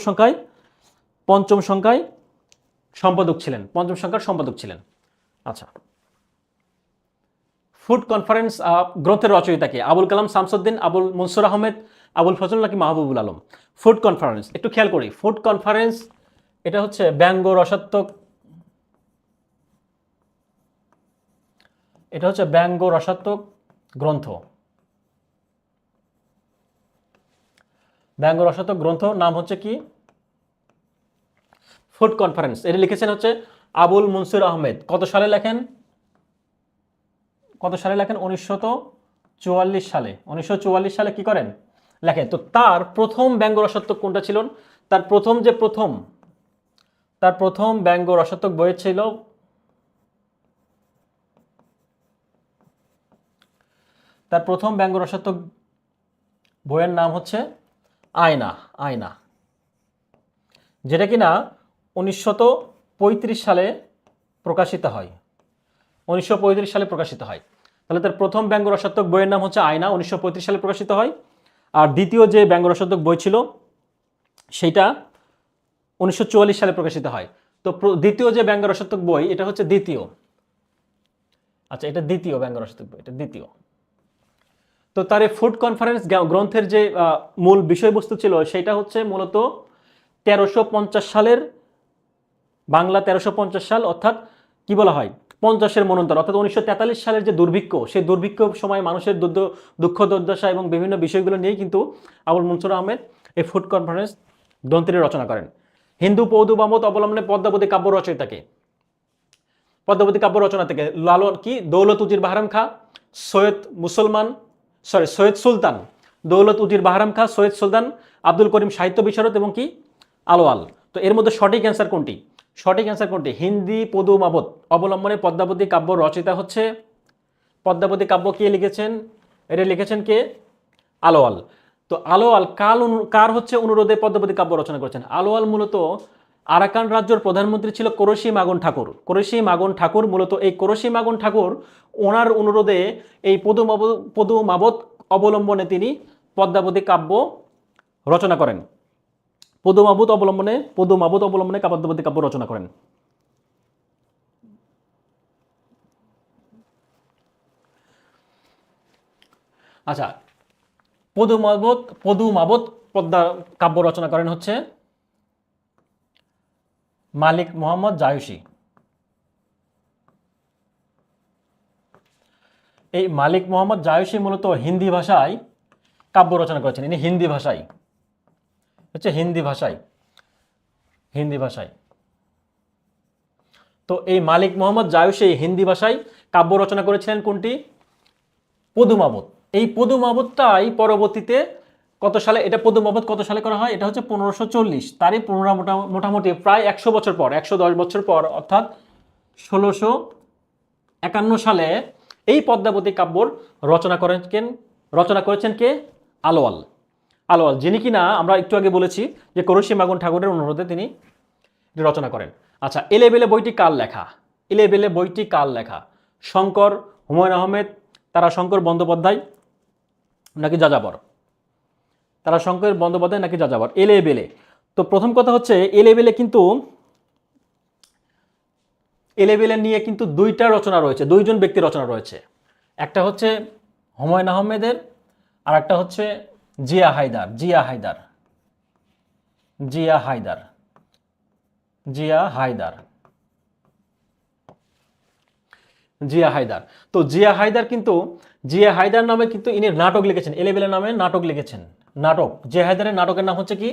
Speaker 1: সংখ্যায় সম্পাদক ছিলেন, পঞ্চম সংখ্যার সম্পাদক ছিলেন। আচ্ছা, ফুড কনফারেন্স গ্রন্থের রচয়িতা কে? আবুল কালাম শামসুদ্দিন, আবুল মনসুর আহমেদ, আবুল ফজল নাকি মাহবুবুল আলম? ফুড কনফারেন্স একটু খেয়াল করি। ফুড কনফারেন্স এটা হচ্ছে ব্যঙ্গ রসাত্মক, এটা হচ্ছে ব্যঙ্গ রসাত্মক গ্রন্থ, ব্যঙ্গ রসাত্মক গ্রন্থ নাম হচ্ছে কি ফুড কনফারেন্স। এটি লিখেছেন হচ্ছে আবুল মনসুর আহমেদ। কত সালে লেখেন? 1944 সালে। 1944 সালে কি করেন? লেখেন। তো তার প্রথম ব্যঙ্গ রসাত্মক কোনটা ছিল? তার প্রথম ব্যঙ্গ রসাত্মক বই ছিল, তার প্রথম ব্যঙ্গ রসাত্মক বইয়ের নাম হচ্ছে আয়না। আয়না, যেটা কিনা 1935 সালে প্রকাশিত হয়। 1935 সালে প্রকাশিত হয়। তাহলে তার প্রথম ব্যঙ্গ রসাত্মক বইয়ের নাম হচ্ছে আয়না, 1935 সালে প্রকাশিত হয়। আর দ্বিতীয় যে ব্যঙ্গ রসাত্মক বই ছিল সেটা 1944 সালে প্রকাশিত হয়। তো দ্বিতীয় যে ব্যঙ্গ রসাত্মক বই, এটা হচ্ছে দ্বিতীয়। আচ্ছা, এটা দ্বিতীয় ব্যঙ্গ রসাত্মক বই, এটা দ্বিতীয়। তো তার এই ফুড কনফারেন্স গ্রন্থের যে মূল বিষয়বস্তু ছিল সেটা হচ্ছে মূলত 1350 সালের বাংলা, 1350 সাল, অর্থাৎ কি বলা হয় 50-এর মনন্তর, অর্থাৎ 1943 সালের যে দুর্ভিক্ষ, সেই দুর্ভিক্ষ সময় মানুষের দুঃখ দুর্দশা এবং বিভিন্ন বিষয়গুলো নিয়েই কিন্তু আবুল মনসুর আহমেদ এই ফুড কনফারেন্স গ্রন্থটি রচনা করেন। হিন্দু পৌদু বামত অবলম্বনে পদ্মাবতী কাব্য রচয়িতাকে? পদ্মাবতী কাব্য রচনা থেকে লালন কি দৌলত উজির বাহরাম খা, সৈয়দ সুলতান, দৌলত উজির বাহরাম খা, সৈয়দ সুলতান, আব্দুল করিম সাহিত্য বিশারদ এবং কি আলোয়াল। তো এর মধ্যে সঠিক অ্যান্সার কোনটি? সঠিক অ্যান্সার কোনটি? হিন্দি পদু মাবত অবলম্বনে পদ্মাবতী কাব্য রচয়িতা হচ্ছে, পদ্মাবতী কাব্য কে লিখেছেন? এটা লিখেছেন কে? আলোয়াল। তো আলোয়াল কার হচ্ছে অনুরোধে পদ্মাবতী কাব্য রচনা করেছেন? আলোয়াল মূলত আরাকান রাজ্যের প্রধানমন্ত্রী ছিল কোরশি মাগন ঠাকুর। কোরশি মাগন ঠাকুর মূলত এই কোরশি মাগন ঠাকুর ওনার অনুরোধে এই পদু মাবত অবলম্বনে তিনি পদ্মাবতী কাব্য রচনা করেন। পদু মাবত অবলম্বনে পদ্মাবতী কাব্য রচনা করেন। আচ্ছা, পদু মাবত পদ্মা কাব্য রচনা করেন হচ্ছে মালিক মোহাম্মদ জায়ুসী। এই মালিক মোহাম্মদ জায়ুসী মূলত হিন্দি ভাষায় কাব্য রচনা করেছেন। ইনি হিন্দি ভাষায় হিন্দি ভাষায়। তো এই মালিক মোহাম্মদ জায়ুসী হিন্দি ভাষায় কাব্য রচনা করেছিলেন কোনটি? পদু মাবত। এই পদু মাবতটাই পরবর্তীতে কত সালে, এটা পদু মাবত কত সালে করা হয়? এটা হচ্ছে 1540। তারই মোটামুটি প্রায় 100 বছর পর, 110 বছর পর, অর্থাৎ 1651 সালে এই পদ্মাবতী কাব্যর রচনা করেছেন কে? আলোয়াল। আলোয়াল, যিনি কিনা আমরা একটু আগে বলেছি যে কোরশি মাগন ঠাকুরের অনুরোধে তিনি রচনা করেন। আচ্ছা, এলেবেলে বইটি কার লেখা? এলেবেলে বইটি কার লেখা? শঙ্কর, হুমায়ুন আহমেদ, তারাশঙ্কর বন্দ্যোপাধ্যায় নাকি যাযাবর? তারাশঙ্কর বন্দ্যোপাধ্যায় নাকি যাযাবর? এলেবেলে। তো প্রথম কথা হচ্ছে এলেবেলে নিয়ে কিন্তু দুইটা রচনা রয়েছে, দুইজন ব্যক্তির রচনা রয়েছে। একটা হচ্ছে হুমায়ুন আহমেদের, আর একটা হচ্ছে জিয়া হায়দার। তো জিয়া হায়দার নামে কিন্তু ইনি নাটক লিখেছেন, এলেবেলে নামে নাটক লিখেছেন। নাটক জিয়া হায়দারের নাটকের নাম হচ্ছে কি?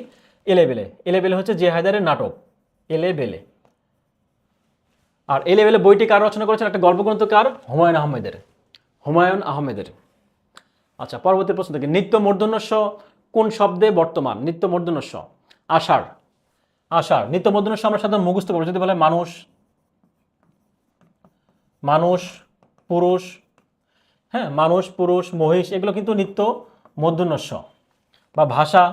Speaker 1: এলেবেলে। এলেবেলে হচ্ছে জিয়া হায়দারের নাটক, এলেবেলে। আর এলেবেলে বইটি কার রচনা করেছেন? একটা গল্পগ্রন্থ কার? হুমায়ুন আহমেদের। আচ্ছা, পরবর্তী প্রশ্ন থেকে নিত্য মূর্ধন্য ষ কোন শব্দে বর্তমান? নিত্য মূর্ধন্য ষ আষাঢ়। নিত্য মূর্ধন্য ষ আমরা সাধারণত মুখস্থ করবো। যদি বলে পুরুষ, হ্যাঁ, মানুষ, পুরুষ, মহিষ, এগুলো কিন্তু নিত্য মূর্ধন্য ষ। বা ভাষা,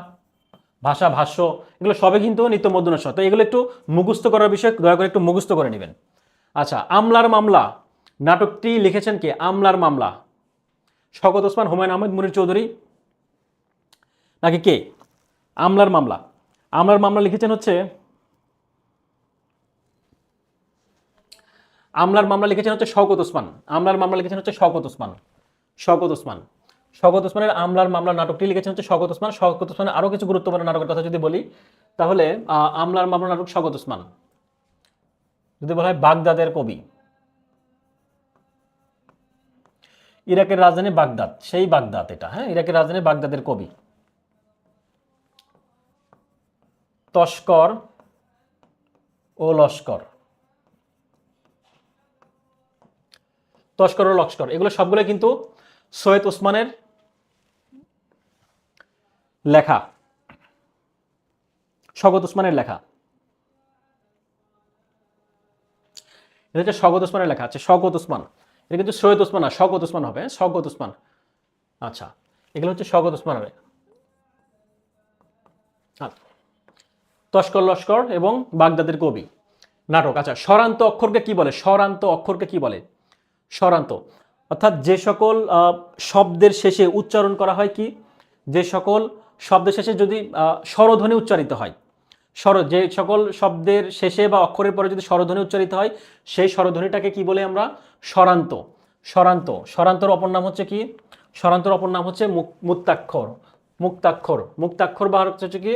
Speaker 1: ভাষা, ভাষ্য, এগুলো সবই কিন্তু নিত্য মধ্যনাস্য। তো এগুলো একটু মুখস্থ করার বিষয়, দয়া করে একটু মুখস্থ করে নেবেন। আচ্ছা, আমলার মামলা নাটকটি লিখেছেন কে? আমলার মামলা শওকত ওসমান, হুমায়ুন আহমেদ, মুনীর চৌধুরী নাকি কে? আমলার মামলা, আমলার মামলা লিখেছেন হচ্ছে, আমলার মামলা লিখেছেন হচ্ছে শওকত ওসমান। আমলার মামলা লিখেছেন হচ্ছে শওকত ওসমান। শওকত ওসমান, শওকত ওসমানের আমলার মামলা নাটকটি লিখেছেন হচ্ছে শওকত ওসমান। শওকত ওসমানের আরো কিছু গুরুত্বপূর্ণ নাটকের কথা যদি বলি, তাহলে আমলার মামলা নাটক শওকত ওসমান। যদি বলা হয় বাগদাদের কবি, ইরাকের রাজধানী বাগদাদ, সেই বাগদাদ এটা, হ্যাঁ, ইরাকের রাজধানী বাগদাদের কবি। তস্কর ও লস্কর, তস্কর ও লস্কর, এগুলো সবগুলো কিন্তু সৈয়দ ওসমানের লেখা, শওকত ওসমানের লেখা। এটা হচ্ছে শওকত ওসমানের লেখা। আচ্ছা, শওকত ওসমান, এটা কিন্তু সৈয়দ ওসমান না, শওকত ওসমান হবে, শওকত ওসমান। আচ্ছা, এগুলো হচ্ছে শওকত ওসমান হবে। আচ্ছা, তস্কর লস্কর এবং বাগদাদের কবি নাটক। আচ্ছা, স্বরান্ত অক্ষরকে কি বলে? স্বরান্ত অক্ষরকে কি বলে? স্বরান্ত অর্থাৎ যে সকল শব্দের শেষে উচ্চারণ করা হয় কি, যে সকল শব্দের শেষে যদি স্বরধ্বনি উচ্চারিত হয়, যে সকল শব্দের শেষে বা অক্ষরের পরে যদি স্বরধ্বনি উচ্চারিত হয়, সেই স্বরধ্বনিটাকে কি বলে আমরা? স্বরান্ত। স্বরান্ত, স্বরান্তর অপর নাম হচ্ছে কি? স্বরান্তর অপর নাম হচ্ছে মুক্তাক্ষর। মুক্তাক্ষর, মুক্তাক্ষর বা হচ্ছে কি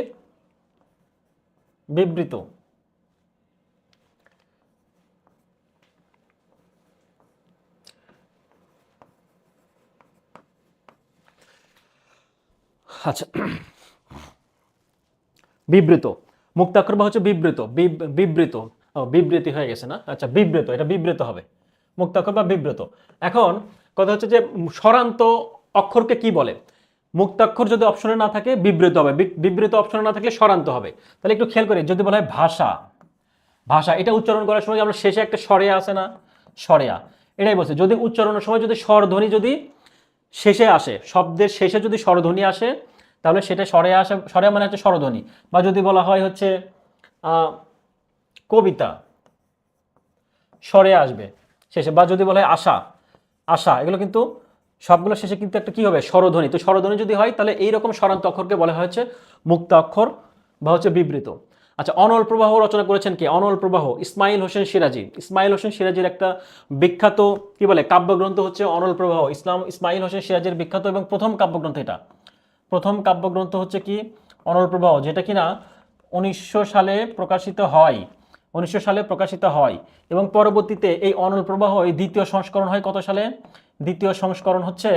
Speaker 1: বিবৃত। আচ্ছা, বিবৃত, মুক্তাক্ষর বা হচ্ছে বিবৃত, বিবৃত, বিবৃতি হয়ে গেছে না? আচ্ছা, বিবৃত, এটা বিবৃত হবে, মুক্তাক্ষর বা বিবৃত। এখন কথা হচ্ছে যে স্বরান্ত অক্ষরকে কি বলে? মুক্তাক্ষর যদি অপশনে না থাকে বিবৃত হবে, বিবৃত অপশনে না থাকলে স্বরান্ত হবে। তাহলে একটু খেয়াল করি, যদি বলা হয় ভাষা, ভাষা এটা উচ্চারণ করার সময় আমরা শেষে একটা স্বরেয়া আছে না, স্বরেয়া, এটাই বলছে। যদি উচ্চারণের সময় যদি স্বরধ্বনি যদি শেষে আসে, শব্দের শেষে যদি স্বরধ্বনি আসে, তাহলে সেটা স্বরে আসে, স্বরে মানে হচ্ছে স্বরধ্বনি। বা যদি বলা হয় হচ্ছে কবিতা, স্বরে আসবে শেষে। বা যদি বলা হয় আশা, আশা, এগুলো কিন্তু সবগুলো শেষে কিন্তু একটা কি হবে? স্বরধ্বনি। তো স্বরধ্বনি যদি হয় তাহলে এইরকম স্বরান্ত অক্ষরকে বলা হচ্ছে মুক্ত অক্ষর বা হচ্ছে বিবৃত। আচ্ছা, অনল প্রবাহ রচনা করেছেন কে? অনল প্রবাহ ইসমাইল হোসেন সিরাজি। ইসমাইল হোসেন সিরাজির একটা বিখ্যাত কি বলে কাব্যগ্রন্থ হচ্ছে অনল প্রবাহ। ইসমাইল হোসেন সিরাজির বিখ্যাত এবং প্রথম কাব্যগ্রন্থ এটা। প্রথম কাব্যগ্রন্থ হচ্ছে কি অনল প্রবাহ, যেটা কিনা 1900 সালে প্রকাশিত হয়। 1900 সালে প্রকাশিত হয় এবং পরবর্তীতে এই অনল প্রবাহ এই দ্বিতীয় সংস্করণ হয় কত সালে? দ্বিতীয় সংস্করণ হচ্ছে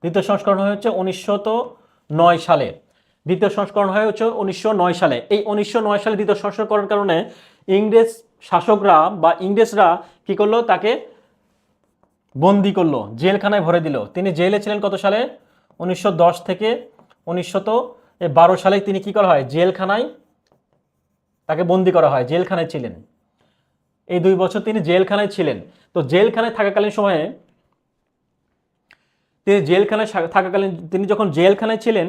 Speaker 1: দ্বিতীয় সংস্করণ হচ্ছে 1909 সালে। দ্বিতীয় সংস্করণ হয় হচ্ছে 1909 সালে। এই 1909 সালে দ্বিতীয় সংস্করণের কারণে ইংরেজ শাসকরা বা ইংরেজরা কি করলো? তাকে বন্দি করলো, জেলখানায় ভরে দিল। তিনি জেলে ছিলেন কত সালে? 1910 থেকে 1912 সালে তিনি কি করা হয়? জেলখানায় তাকে বন্দি করা হয়, জেলখানায় ছিলেন। এই 2 বছর তিনি জেলখানায় ছিলেন। তো জেলখানায় থাকাকালীন সময়ে তিনি যখন জেলখানায় ছিলেন,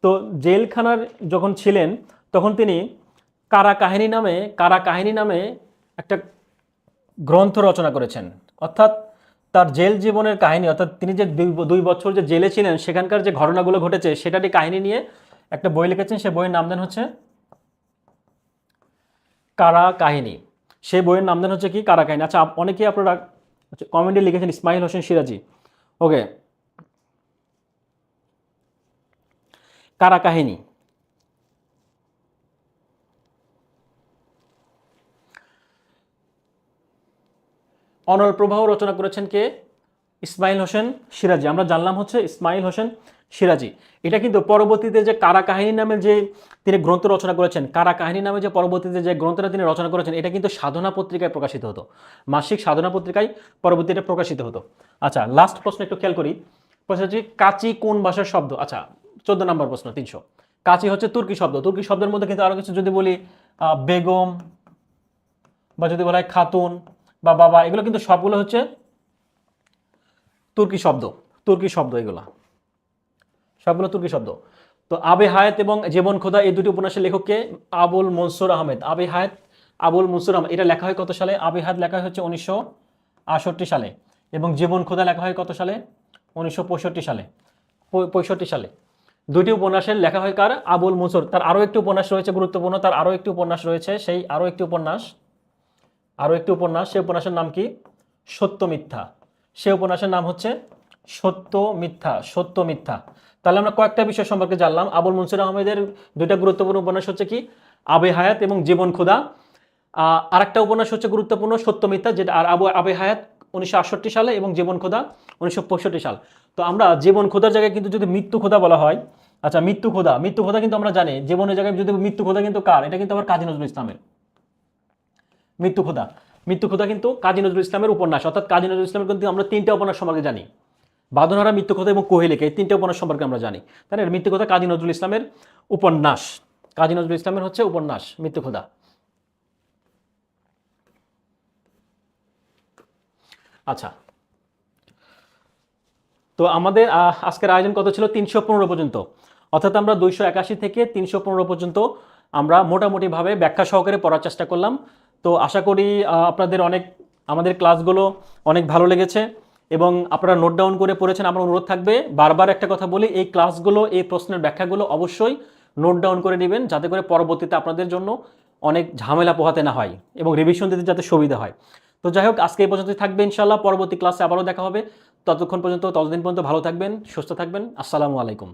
Speaker 1: তো জেলখানার যখন ছিলেন তখন তিনি কারা কাহিনী নামে একটা গ্রন্থ রচনা করেছেন। অর্থাৎ তার জেল জীবনের কাহিনী, অর্থাৎ তিনি যে 2 বছর যে জেলে ছিলেন সেখানকার যে ঘটনাগুলো ঘটেছে সেটারই কাহিনী নিয়ে একটা বই লিখেছেন। সে বইয়ের নাম দেন হচ্ছে কারা কাহিনী। সেই বইয়ের নাম দেন হচ্ছে কি? কারা কাহিনী। আচ্ছা, অনেকেই আপনারা কমেন্টে লিখেছেন ইসমাইল হোসেন সিরাজি। ওকে, কারা কাহিনী। অনল প্রবাহ রচনা করেছেন কে? ইসমাইল হোসেন সিরাজি। আমরা জানলাম হচ্ছে ইসমাইল হোসেন সিরাজি। এটা কিন্তু পরবর্তীতে যে কারা কাহিনী নামে যে তিনি গ্রন্থ রচনা করেছেন, কারা কাহিনী নামে যে পরবর্তীতে যে গ্রন্থটা তিনি রচনা করেছেন, এটা কিন্তু সাধনা পত্রিকায় প্রকাশিত হতো, মাসিক সাধনা পত্রিকায় পরবর্তীতে প্রকাশিত হতো। আচ্ছা, লাস্ট প্রশ্ন একটু খেয়াল করি। প্রশ্ন হচ্ছে কাচি কোন ভাষার শব্দ? আচ্ছা, 14 নম্বর প্রশ্ন 300। কাচি হচ্ছে তুর্কি শব্দ। তুর্কি শব্দের মধ্যে কিন্তু আরো কিছু যদি বলি বেগম বা যদি বলা হয় খাতুন বা বাবা, এগুলো কিন্তু সবগুলো হচ্ছে তুর্কি শব্দ, তুর্কি শব্দ এগুলা সবগুলো তুর্কি শব্দ। তো আবে হায়াত এবং জীবন খোদা এই দুটি উপন্যাসের লেখককে আবুল মনসুর আহমেদ। আবে হায়াত আবুল মনসুর আহমেদ, এটা লেখা হয় কত সালে? আবে হায়াত লেখা হচ্ছে 1968 সালে, এবং জীবন খোদা লেখা হয় কত সালে? 1965 সালে, 65 সালে। দুটি উপন্যাসের লেখা হয় কার? আবুল মনসুর। তার আরও একটি উপন্যাস রয়েছে গুরুত্বপূর্ণ, তার আরও একটি উপন্যাস রয়েছে, সেই আরও একটি উপন্যাস, সেই উপন্যাসের নাম কি? সত্য মিথ্যা। সেই উপন্যাসের নাম হচ্ছে সত্য মিথ্যা, সত্য মিথ্যা। তাহলে আমরা কয়েকটা বিষয় সম্পর্কে জানলাম। আবুল মনসুর আহমেদের দুইটা গুরুত্বপূর্ণ উপন্যাস হচ্ছে কি? আবে হায়াত এবং জীবন খোদা। আরেকটা উপন্যাস হচ্ছে গুরুত্বপূর্ণ সত্য মিথ্যা, যেটা আর আবে হায়াত 1968 সালে এবং জীবন খোদা 1965 সাল। তো আমরা জীবন খোদার জায়গায় কিন্তু যদি মৃত্যু খোদা বলা হয়, আচ্ছা মৃত্যু খোদা, মৃত্যু খোদা কিন্তু আমরা জানি জীবনের জায়গায় যদি মৃত্যু খোদা কিন্তু কার? এটা কিন্তু আবার কাজী নজরুল ইসলামের। মৃত্যু খোদা, মৃত্যু খোদা কিন্তু কাজী নজরুল ইসলামের উপন্যাস। অর্থাৎ কাজী নজরুল ইসলামের কিন্তু আমরা তিনটা উপন্যাস সম্পর্কে জানি, বাঁধনহারা, মৃত্যু খোদা এবং কোহেলিকা, এই তিনটা উপন্যাস সম্পর্কে আমরা জানি। তাই না? মৃত্যু খোদা কাজী নজরুল ইসলামের উপন্যাস, কাজী নজরুল ইসলামের হচ্ছে উপন্যাস মৃত্যু খোদা। আচ্ছা, তো আমাদের আজকের আয়োজন কত ছিল? 315 পর্যন্ত। অর্থাৎ আমরা 281 থেকে 315 পর্যন্ত আমরা মোটামুটিভাবে ব্যাখ্যা সহকারে পড়ার চেষ্টা করলাম। তো আশা করি আপনাদের আমাদের ক্লাসগুলো অনেক ভালো লেগেছে এবং আপনারা নোট ডাউন করে পড়েছেন। আমার অনুরোধ থাকবে, বারবার একটা কথা বলি, এই ক্লাসগুলো, এই প্রশ্নের ব্যাখ্যাগুলো অবশ্যই নোট ডাউন করে নেবেন, যাতে করে পরবর্তীতে আপনাদের জন্য অনেক ঝামেলা পোহাতে না হয় এবং রিভিশন দিতে যাতে সুবিধা হয়। তো যাই হোক, আজকে এই পর্যন্তই থাকবে ইনশাআল্লাহ। পরবর্তী ক্লাসে আবারও দেখা হবে। ততদিন পর্যন্ত ভালো থাকবেন, সুস্থ থাকবেন। আসসালামু আলাইকুম।